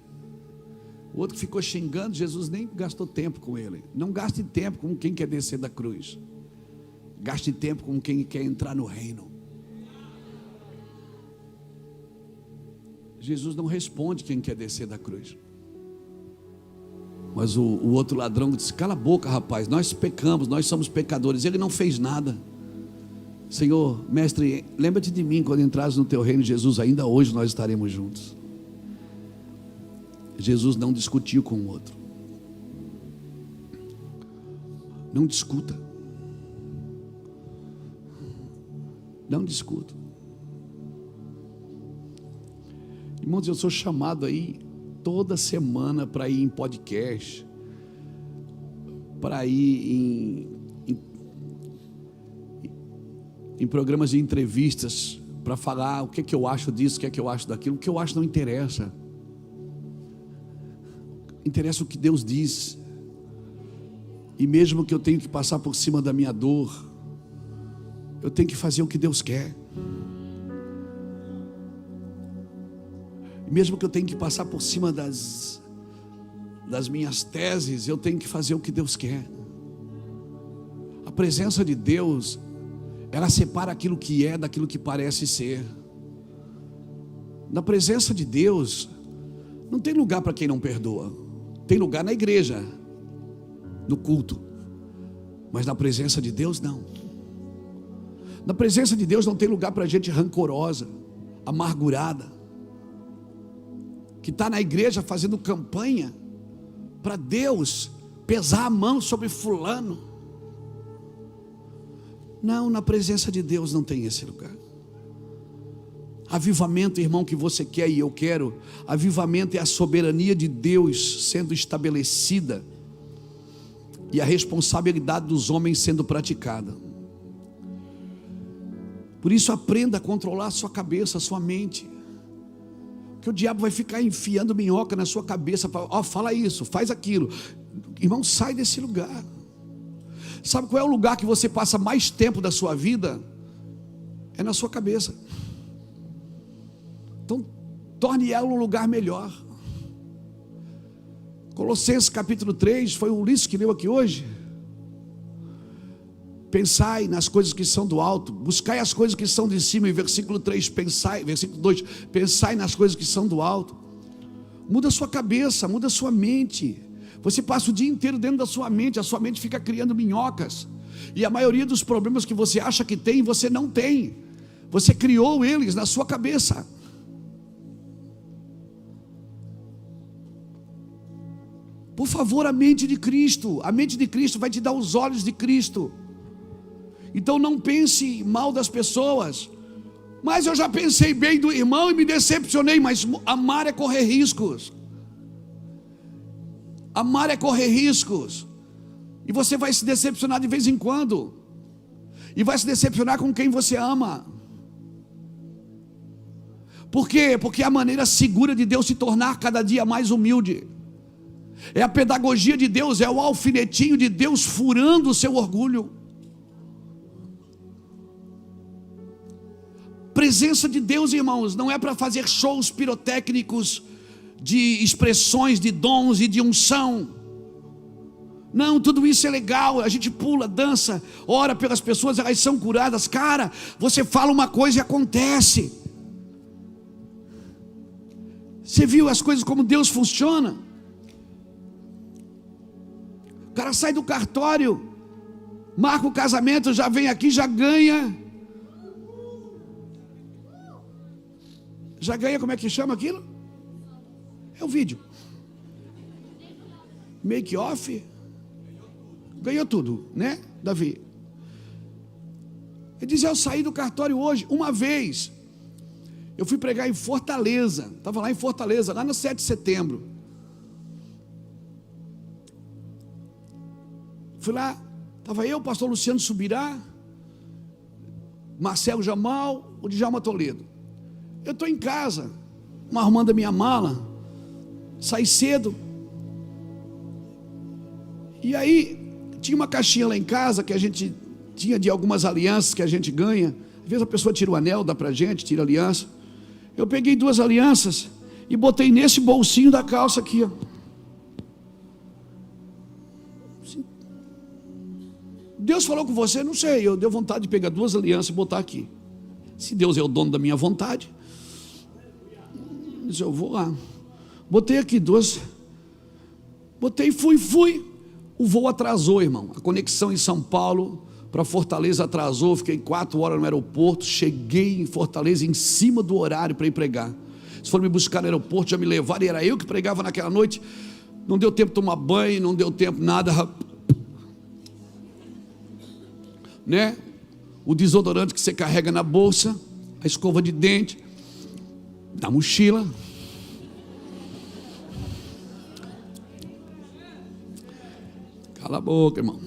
O outro que ficou xingando, Jesus nem gastou tempo com ele. Não gaste tempo com quem quer descer da cruz. Gaste tempo com quem quer entrar no reino. Jesus não responde quem quer descer da cruz. Mas o outro ladrão disse: cala a boca, rapaz, nós pecamos, nós somos pecadores. Ele não fez nada. Senhor, mestre, lembra-te de mim quando entrares no teu reino, Jesus. Ainda hoje nós estaremos juntos. Jesus não discutiu com o outro. Não discuta. Não discuta. Irmãos, eu sou chamado aí toda semana para ir em podcast, para ir em programas de entrevistas, para falar o que é que eu acho disso, o que é que eu acho daquilo. O que eu acho não interessa. Interessa o que Deus diz. E mesmo que eu tenha que passar por cima da minha dor, eu tenho que fazer o que Deus quer. Mesmo que eu tenha que passar por cima das minhas teses, eu tenho que fazer o que Deus quer. A presença de Deus, ela separa aquilo que é daquilo que parece ser. Na presença de Deus não tem lugar para quem não perdoa. Tem lugar na igreja, no culto, mas na presença de Deus não. Na presença de Deus não tem lugar para gente rancorosa, amargurada, que está na igreja fazendo campanha para Deus pesar a mão sobre fulano. Não, na presença de Deus não tem esse lugar. Avivamento, irmão, que você quer e eu quero. Avivamento é a soberania de Deus sendo estabelecida e a responsabilidade dos homens sendo praticada. Por isso, aprenda a controlar a sua cabeça, a sua mente. Que o diabo vai ficar enfiando minhoca na sua cabeça. Fala isso, faz aquilo. Irmão, sai desse lugar. Sabe qual é o lugar que você passa mais tempo da sua vida? É na sua cabeça. Então, torne ela um lugar melhor. Colossenses capítulo 3, foi o Ulisses que leu aqui hoje. Pensai nas coisas que são do alto, buscai as coisas que são de cima. Em versículo 3, versículo 2, pensai nas coisas que são do alto. Muda a sua cabeça, muda a sua mente. Você passa o dia inteiro dentro da sua mente, a sua mente fica criando minhocas. E a maioria dos problemas que você acha que tem, você não tem. Você criou eles na sua cabeça. Por favor, a mente de Cristo vai te dar os olhos de Cristo. Então não pense mal das pessoas. Mas eu já pensei bem do irmão e me decepcionei. Mas amar é correr riscos. Amar é correr riscos. E você vai se decepcionar de vez em quando. E vai se decepcionar com quem você ama. Por quê? Porque é a maneira segura de Deus se tornar cada dia mais humilde. É a pedagogia de Deus, é o alfinetinho de Deus furando o seu orgulho. Presença de Deus, irmãos, não é para fazer shows pirotécnicos de expressões de dons e de unção. Não, tudo isso é legal, a gente pula, dança, ora pelas pessoas, elas são curadas. Cara, você fala uma coisa e acontece. Você viu as coisas como Deus funciona? O cara sai do cartório, marca o casamento, já vem aqui, já ganha. Já ganha, como é que chama aquilo? É o vídeo. Make off. Ganhou tudo, né, Davi? Ele diz: eu saí do cartório hoje, uma vez. Eu fui pregar em Fortaleza. Estava lá em Fortaleza, lá no 7 de setembro. Fui lá, estava eu, o pastor Luciano Subirá, Marcelo Jamal, o Djalma Toledo. Eu estou em casa, arrumando a minha mala, saí cedo. E aí, tinha uma caixinha lá em casa que a gente tinha de algumas alianças que a gente ganha. Às vezes a pessoa tira o anel, dá pra gente, tira a aliança. Eu peguei 2 alianças e botei nesse bolsinho da calça aqui, ó. Deus falou com você? Não sei, eu dei vontade de pegar 2 alianças e botar aqui. Se Deus é o dono da minha vontade, eu vou lá. Botei aqui 2. Botei e fui. O voo atrasou, irmão. A conexão em São Paulo para Fortaleza atrasou. Fiquei 4 horas no aeroporto. Cheguei em Fortaleza em cima do horário para ir pregar. Se foram me buscar no aeroporto, já me levaram. E era eu que pregava naquela noite. Não deu tempo de tomar banho, não deu tempo nada, né? O desodorante que você carrega na bolsa, a escova de dente, na mochila. Cala a boca, irmão.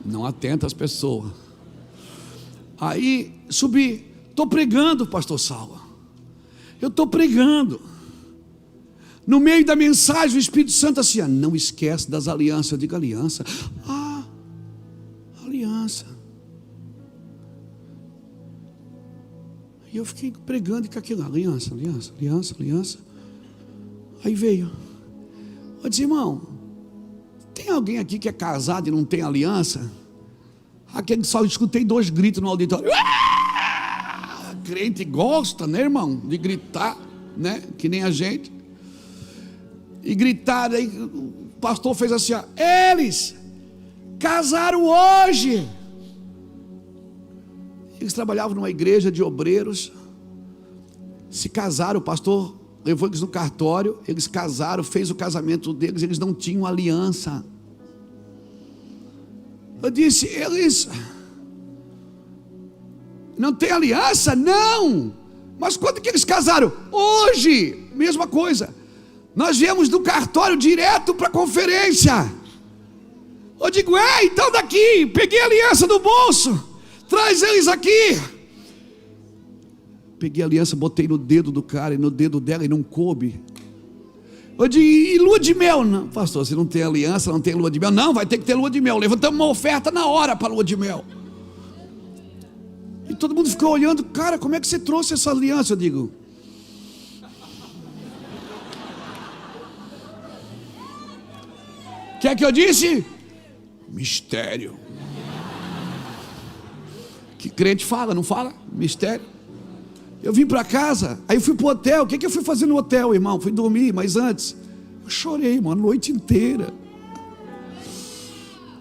Não atenta às pessoas. Aí subi, estou pregando, pastor Salva. Eu estou pregando. No meio da mensagem, o Espírito Santo assim: não esquece das alianças. Eu digo: aliança? Aliança. E eu fiquei pregando e com aquilo: aliança. Aí veio. Eu disse: irmão, tem alguém aqui que é casado e não tem aliança? Aquele só escutei 2 gritos no auditório. Crente gosta, né, irmão, de gritar, né, que nem a gente. E gritaram, aí o pastor fez assim: eles casaram hoje. Eles trabalhavam numa igreja de obreiros, se casaram, o pastor levou eles no cartório, eles casaram, fez o casamento deles, eles não tinham aliança. Eu disse: eles não têm aliança? Não. Mas quando que eles casaram? Hoje. Mesma coisa. Nós viemos do cartório direto para a conferência. Eu digo: então daqui, peguei a aliança do bolso, traz eles aqui. Peguei a aliança, botei no dedo do cara e no dedo dela e não coube. Eu digo: e lua de mel? Não, pastor, se não tem aliança, não tem lua de mel. Não, vai ter que ter lua de mel. Levantamos uma oferta na hora para lua de mel. E todo mundo ficou olhando: cara, como é que você trouxe essa aliança? Eu digo: o que é que eu disse? Mistério. Que crente fala, não fala? Mistério. Eu vim para casa, aí fui para o hotel. O que eu fui fazer no hotel, irmão? Fui dormir, mas antes eu chorei, mano, a noite inteira.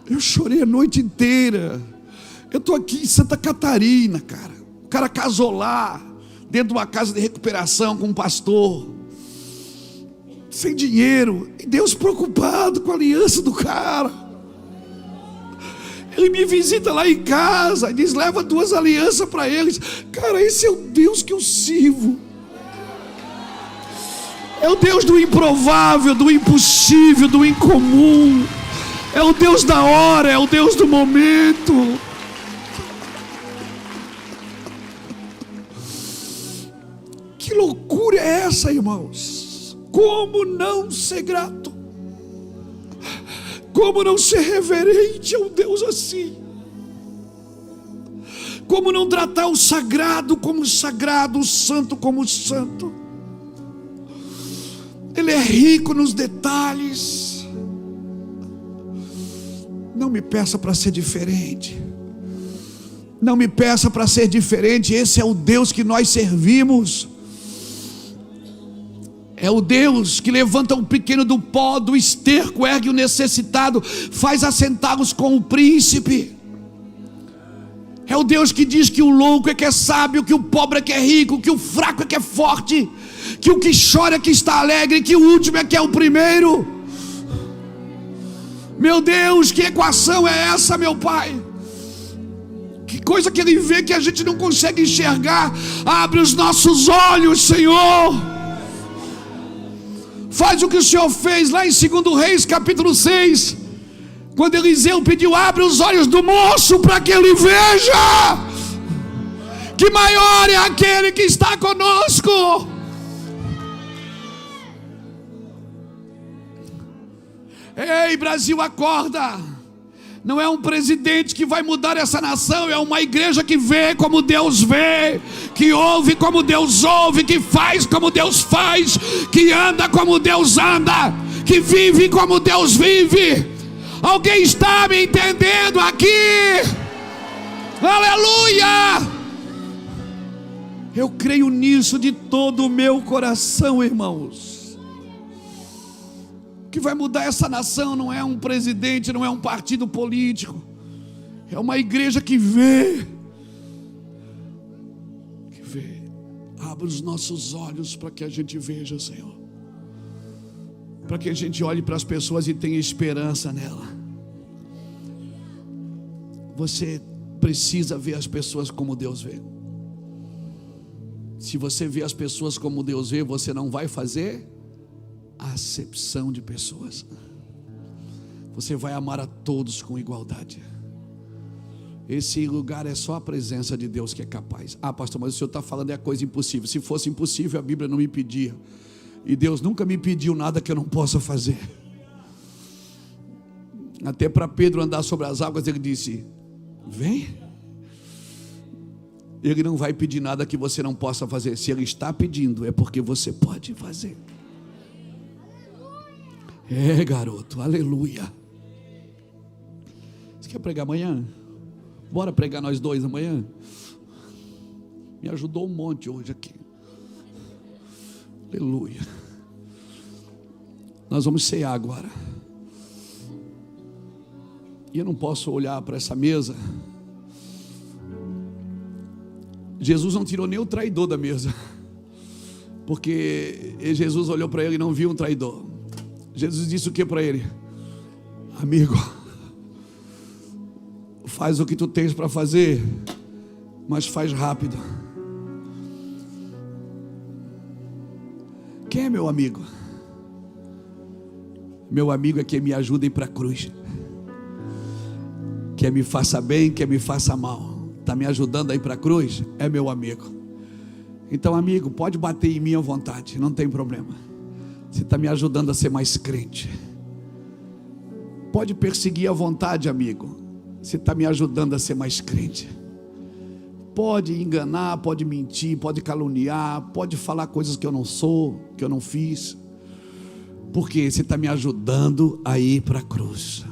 Eu chorei a noite inteira. Eu estou aqui em Santa Catarina, cara. O cara casou lá, dentro de uma casa de recuperação com um pastor, sem dinheiro, e Deus preocupado com a aliança do cara. Ele me visita lá em casa e diz: leva 2 alianças para eles. Cara, esse é o Deus que eu sirvo. É o Deus do improvável, do impossível, do incomum. É o Deus da hora, é o Deus do momento. Que loucura é essa, irmãos? Como não ser grato? Como não ser reverente a um Deus assim? Como não tratar o sagrado como sagrado, o santo como santo? Ele é rico nos detalhes. Não me peça para ser diferente. Não me peça para ser diferente. Esse é o Deus que nós servimos. É o Deus que levanta o pequeno do pó, do esterco, ergue o necessitado, faz assentá-los com o príncipe. É o Deus que diz que o louco é que é sábio, que o pobre é que é rico, que o fraco é que é forte, que o que chora é que está alegre, que o último é que é o primeiro. Meu Deus, que equação é essa, meu Pai? Que coisa que Ele vê que a gente não consegue enxergar. Abre os nossos olhos, Senhor. Faz o que o Senhor fez lá em 2 Reis capítulo 6, quando Eliseu pediu: abre os olhos do moço para que ele veja que maior é aquele que está conosco. Ei, Brasil, acorda! Não é um presidente que vai mudar essa nação, é uma igreja que vê como Deus vê, que ouve como Deus ouve, que faz como Deus faz, que anda como Deus anda, que vive como Deus vive. Alguém está me entendendo aqui? Aleluia! Eu creio nisso de todo o meu coração, irmãos. O que vai mudar essa nação não é um presidente, não é um partido político, é uma igreja que vê. Abra os nossos olhos para que a gente veja, Senhor, para que a gente olhe para as pessoas e tenha esperança nela. Você precisa ver as pessoas como Deus vê. Se você vê as pessoas como Deus vê, você não vai fazer acepção de pessoas. Você vai amar a todos com igualdade. Esse lugar é só a presença de Deus que é capaz. Ah, pastor, mas o senhor está falando é coisa impossível. Se fosse impossível, a Bíblia não me pedia. E Deus nunca me pediu nada que eu não possa fazer. Até para Pedro andar sobre as águas, ele disse: vem. Ele não vai pedir nada que você não possa fazer. Se ele está pedindo, é porque você pode fazer. É, garoto, aleluia. Você quer pregar amanhã? Bora pregar nós dois amanhã? Me ajudou um monte hoje aqui. Aleluia. Nós vamos cear agora. E eu não posso olhar para essa mesa. Jesus não tirou nem o traidor da mesa, porque Jesus olhou para ele e não viu um traidor. Jesus disse o que para ele? Amigo, faz o que tu tens para fazer, mas faz rápido. Quem é meu amigo? Meu amigo é quem me ajuda a ir para a cruz, quer me faça bem, quer me faça mal. Está me ajudando a ir para a cruz? É meu amigo. Então, amigo, pode bater em mim à vontade, não tem problema. Você está me ajudando a ser mais crente. Pode perseguir à vontade, amigo. Você está me ajudando a ser mais crente. Pode enganar, pode mentir, pode caluniar, pode falar coisas que eu não sou, que eu não fiz. Porque você está me ajudando a ir para a cruz.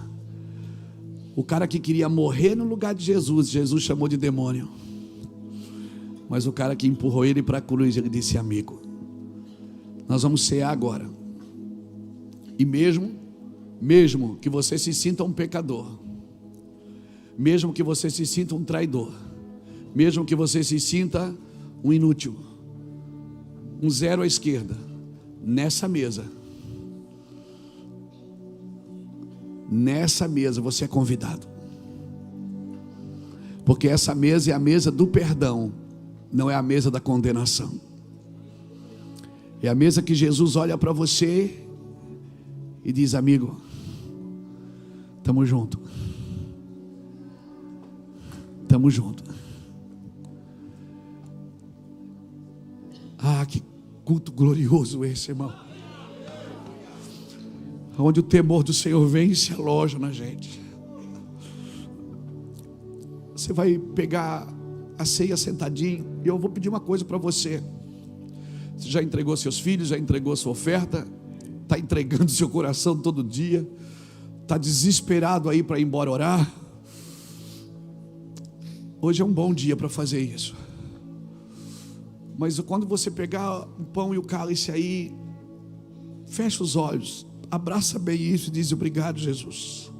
O cara que queria morrer no lugar de Jesus, Jesus chamou de demônio. Mas o cara que empurrou ele para a cruz, ele disse: amigo, nós vamos cear agora. E mesmo que você se sinta um pecador, mesmo que você se sinta um traidor, mesmo que você se sinta um inútil, um zero à esquerda, nessa mesa você é convidado. Porque essa mesa é a mesa do perdão, não é a mesa da condenação. É a mesa que Jesus olha para você e diz: amigo, estamos junto. Estamos junto. Ah, que culto glorioso esse, irmão. Onde o temor do Senhor vem e se aloja na gente. Você vai pegar a ceia sentadinho. E eu vou pedir uma coisa para você. Você já entregou seus filhos, já entregou sua oferta, está entregando seu coração todo dia, está desesperado aí para ir embora orar. Hoje é um bom dia para fazer isso. Mas quando você pegar o pão e o cálice aí, Fecha os olhos, abraça bem isso e diz: obrigado, Jesus.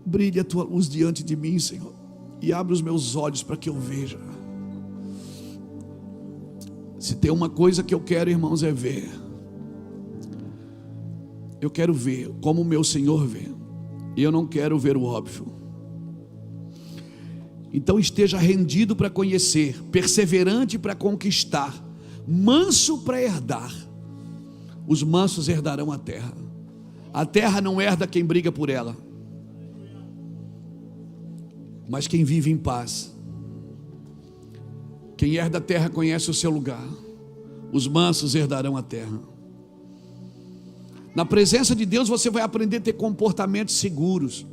Brilha a tua luz diante de mim, Senhor, e abre os meus olhos para que eu veja. Se tem uma coisa que eu quero, irmãos, é ver. Eu quero ver como o meu Senhor vê, e eu não quero ver o óbvio. Então esteja rendido para conhecer, perseverante para conquistar, manso para herdar. Os mansos herdarão a terra. A terra não herda quem briga por ela, mas quem vive em paz. Quem herda a terra conhece o seu lugar. Os mansos herdarão a terra. Na presença de Deus você vai aprender a ter comportamentos seguros.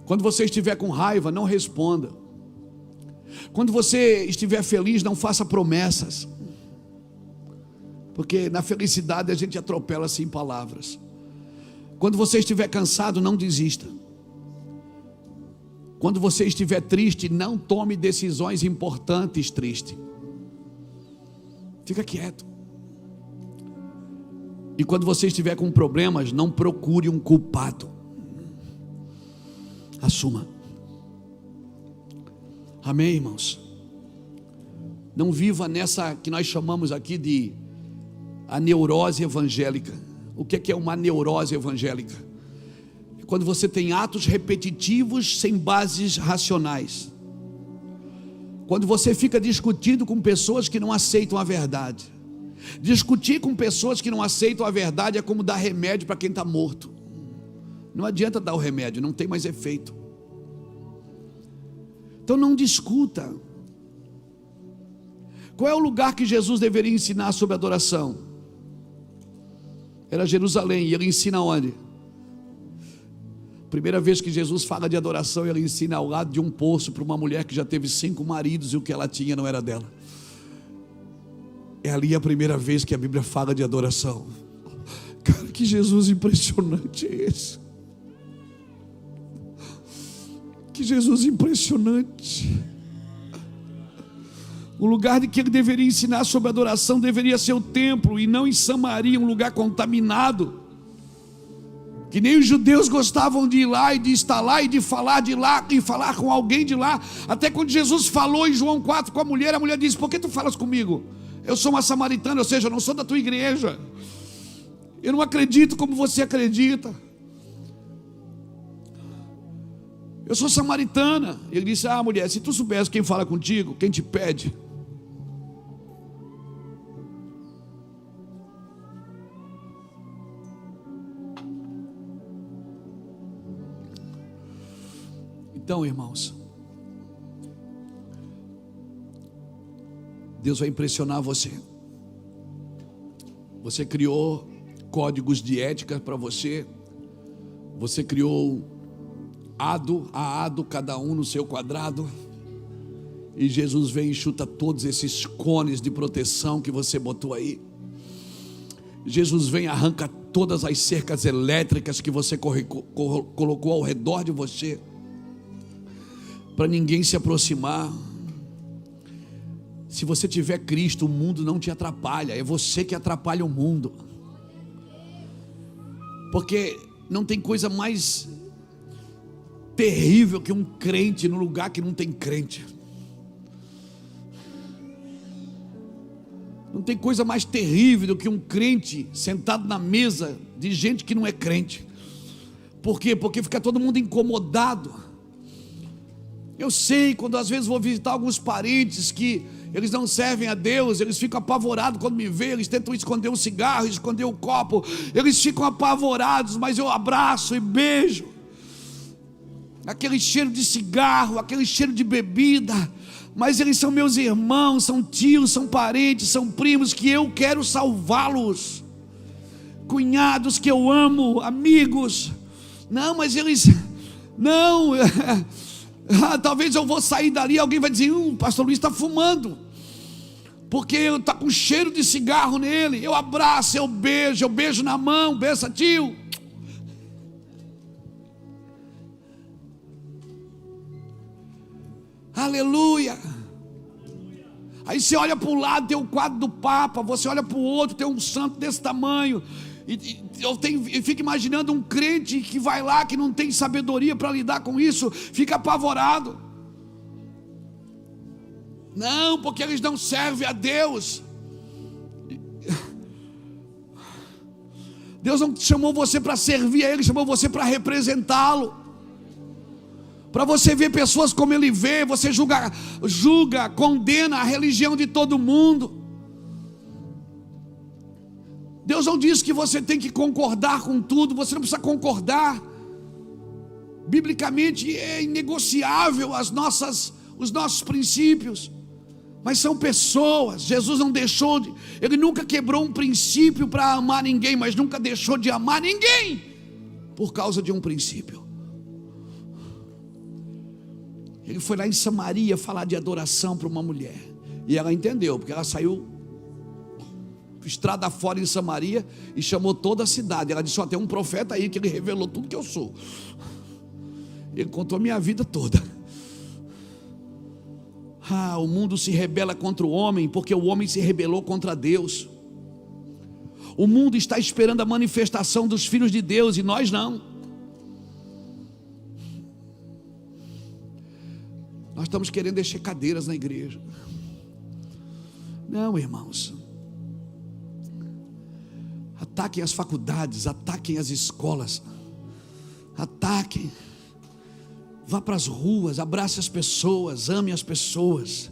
Quando você estiver com raiva, não responda. Quando você estiver feliz, não faça promessas, porque na felicidade a gente atropela-se em palavras. Quando você estiver cansado, não desista. Quando você estiver triste, não tome decisões importantes triste. Fica quieto. E quando você estiver com problemas, não procure um culpado. Assuma. Amém, irmãos? Não viva nessa que nós chamamos aqui de a neurose evangélica. O que é uma neurose evangélica? É quando você tem atos repetitivos sem bases racionais. Quando você fica discutindo com pessoas que não aceitam a verdade. Discutir com pessoas que não aceitam a verdade é como dar remédio para quem está morto. Não adianta dar o remédio, não tem mais efeito. Então não discuta. Qual é o lugar que Jesus deveria ensinar sobre adoração? Era Jerusalém, e ele ensina onde? Primeira vez que Jesus fala de adoração, ele ensina ao lado de um poço para uma mulher que já teve 5 maridos e o que ela tinha não era dela. É ali a primeira vez que a Bíblia fala de adoração. Cara, que Jesus impressionante é esse? Que Jesus impressionante. O lugar de que ele deveria ensinar sobre adoração deveria ser o templo, e não em Samaria, um lugar contaminado, que nem os judeus gostavam de ir lá e de estar lá e de falar de lá e falar com alguém de lá. Até quando Jesus falou em João 4 com a mulher disse: por que tu falas comigo? Eu sou uma samaritana, ou seja, eu não sou da tua igreja, eu não acredito como você acredita, eu sou samaritana. Ele disse: ah, mulher, se tu soubesse quem fala contigo, quem te pede. Então, irmãos, Deus vai impressionar você. Você criou códigos de ética para você. Você criou a ado, cada um no seu quadrado. E Jesus vem e chuta todos esses cones de proteção que você botou aí. Jesus vem e arranca todas as cercas elétricas que você colocou ao redor de você, para ninguém se aproximar. Se você tiver Cristo, o mundo não te atrapalha, é você que atrapalha o mundo. Porque não tem coisa mais terrível que um crente no lugar que não tem crente. Não tem coisa mais terrível do que um crente sentado na mesa de gente que não é crente. Por quê? Porque fica todo mundo incomodado. Eu sei, quando às vezes vou visitar alguns parentes que eles não servem a Deus, eles ficam apavorados quando me veem, eles tentam esconder o cigarro, esconder o copo, eles ficam apavorados, mas eu abraço e beijo. Aquele cheiro de cigarro, aquele cheiro de bebida, mas eles são meus irmãos, são tios, são parentes, são primos que eu quero salvá-los, cunhados que eu amo, amigos. Não, mas eles, não, talvez eu vou sair dali, alguém vai dizer: o pastor Luiz está fumando, porque está com cheiro de cigarro nele. Eu abraço, eu beijo na mão, bença tio. Aleluia, Aí você olha para um lado, tem o quadro do Papa, você olha para o outro, tem um santo desse tamanho, eu fico imaginando um crente que vai lá, que não tem sabedoria para lidar com isso, fica apavorado. Não, porque eles não servem a Deus. Deus não chamou você para servir a Ele, chamou você para representá-lo. Para você ver pessoas como Ele vê, você julga, condena a religião de todo mundo. Deus não diz que você tem que concordar com tudo, você não precisa concordar. Biblicamente é inegociável os nossos princípios, mas são pessoas. Jesus não deixou Ele nunca quebrou um princípio para amar ninguém, mas nunca deixou de amar ninguém por causa de um princípio. Ele foi lá em Samaria falar de adoração para uma mulher, e ela entendeu, porque ela saiu estrada fora em Samaria e chamou toda a cidade. Ela disse: ó, tem um profeta aí que ele revelou tudo que eu sou. Ele contou a minha vida toda. O mundo se rebela contra o homem porque o homem se rebelou contra Deus. O mundo está esperando a manifestação dos filhos de Deus e nós não. Nós estamos querendo encher cadeiras na igreja. Não, irmãos. Ataquem as faculdades, ataquem as escolas, ataquem. Vá para as ruas, abrace as pessoas, ame as pessoas.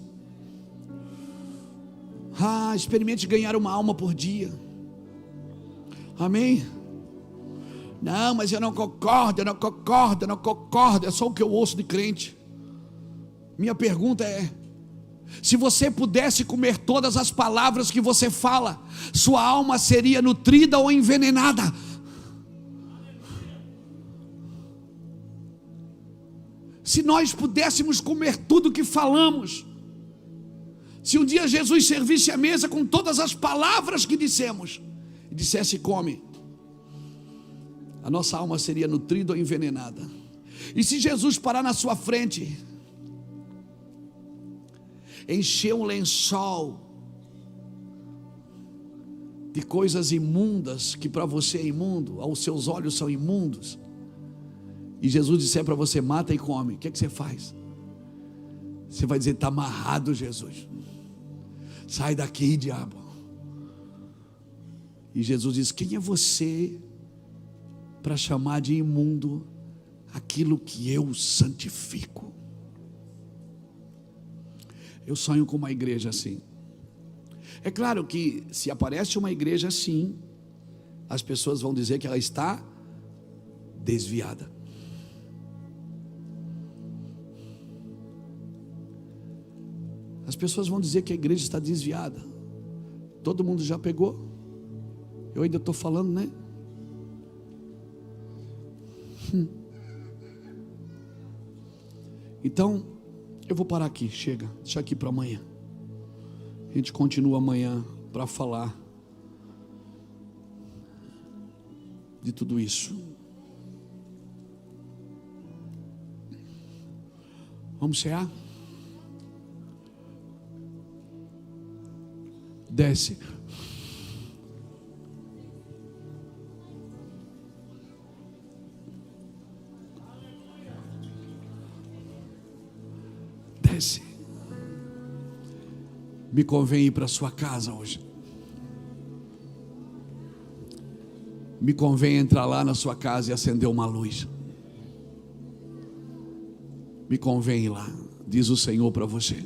Experimente ganhar uma alma por dia. Amém? Não, mas eu não concordo. É só o que eu ouço de crente. Minha pergunta é: se você pudesse comer todas as palavras que você fala, sua alma seria nutrida ou envenenada? Se nós pudéssemos comer tudo que falamos, se um dia Jesus servisse a mesa com todas as palavras que dissemos, e dissesse: come, a nossa alma seria nutrida ou envenenada. E se Jesus parar na sua frente, encher um lençol de coisas imundas, que para você é imundo, aos seus olhos são imundos, e Jesus disser para você: mata e come, o que é que você faz? Você vai dizer: está amarrado, Jesus, sai daqui, diabo. E Jesus diz: quem é você para chamar de imundo aquilo que eu santifico? Eu sonho com uma igreja assim. É claro que se aparece uma igreja assim, as pessoas vão dizer que ela está desviada. As pessoas vão dizer que a igreja está desviada. Todo mundo já pegou? Eu ainda estou falando, né? Então, eu vou parar aqui, chega, deixa aqui para amanhã. A gente continua amanhã para falar de tudo isso. Vamos cear? Desce. Desce. Me convém ir para sua casa hoje. Me convém entrar lá na sua casa e acender uma luz. Me convém ir lá, diz o Senhor para você.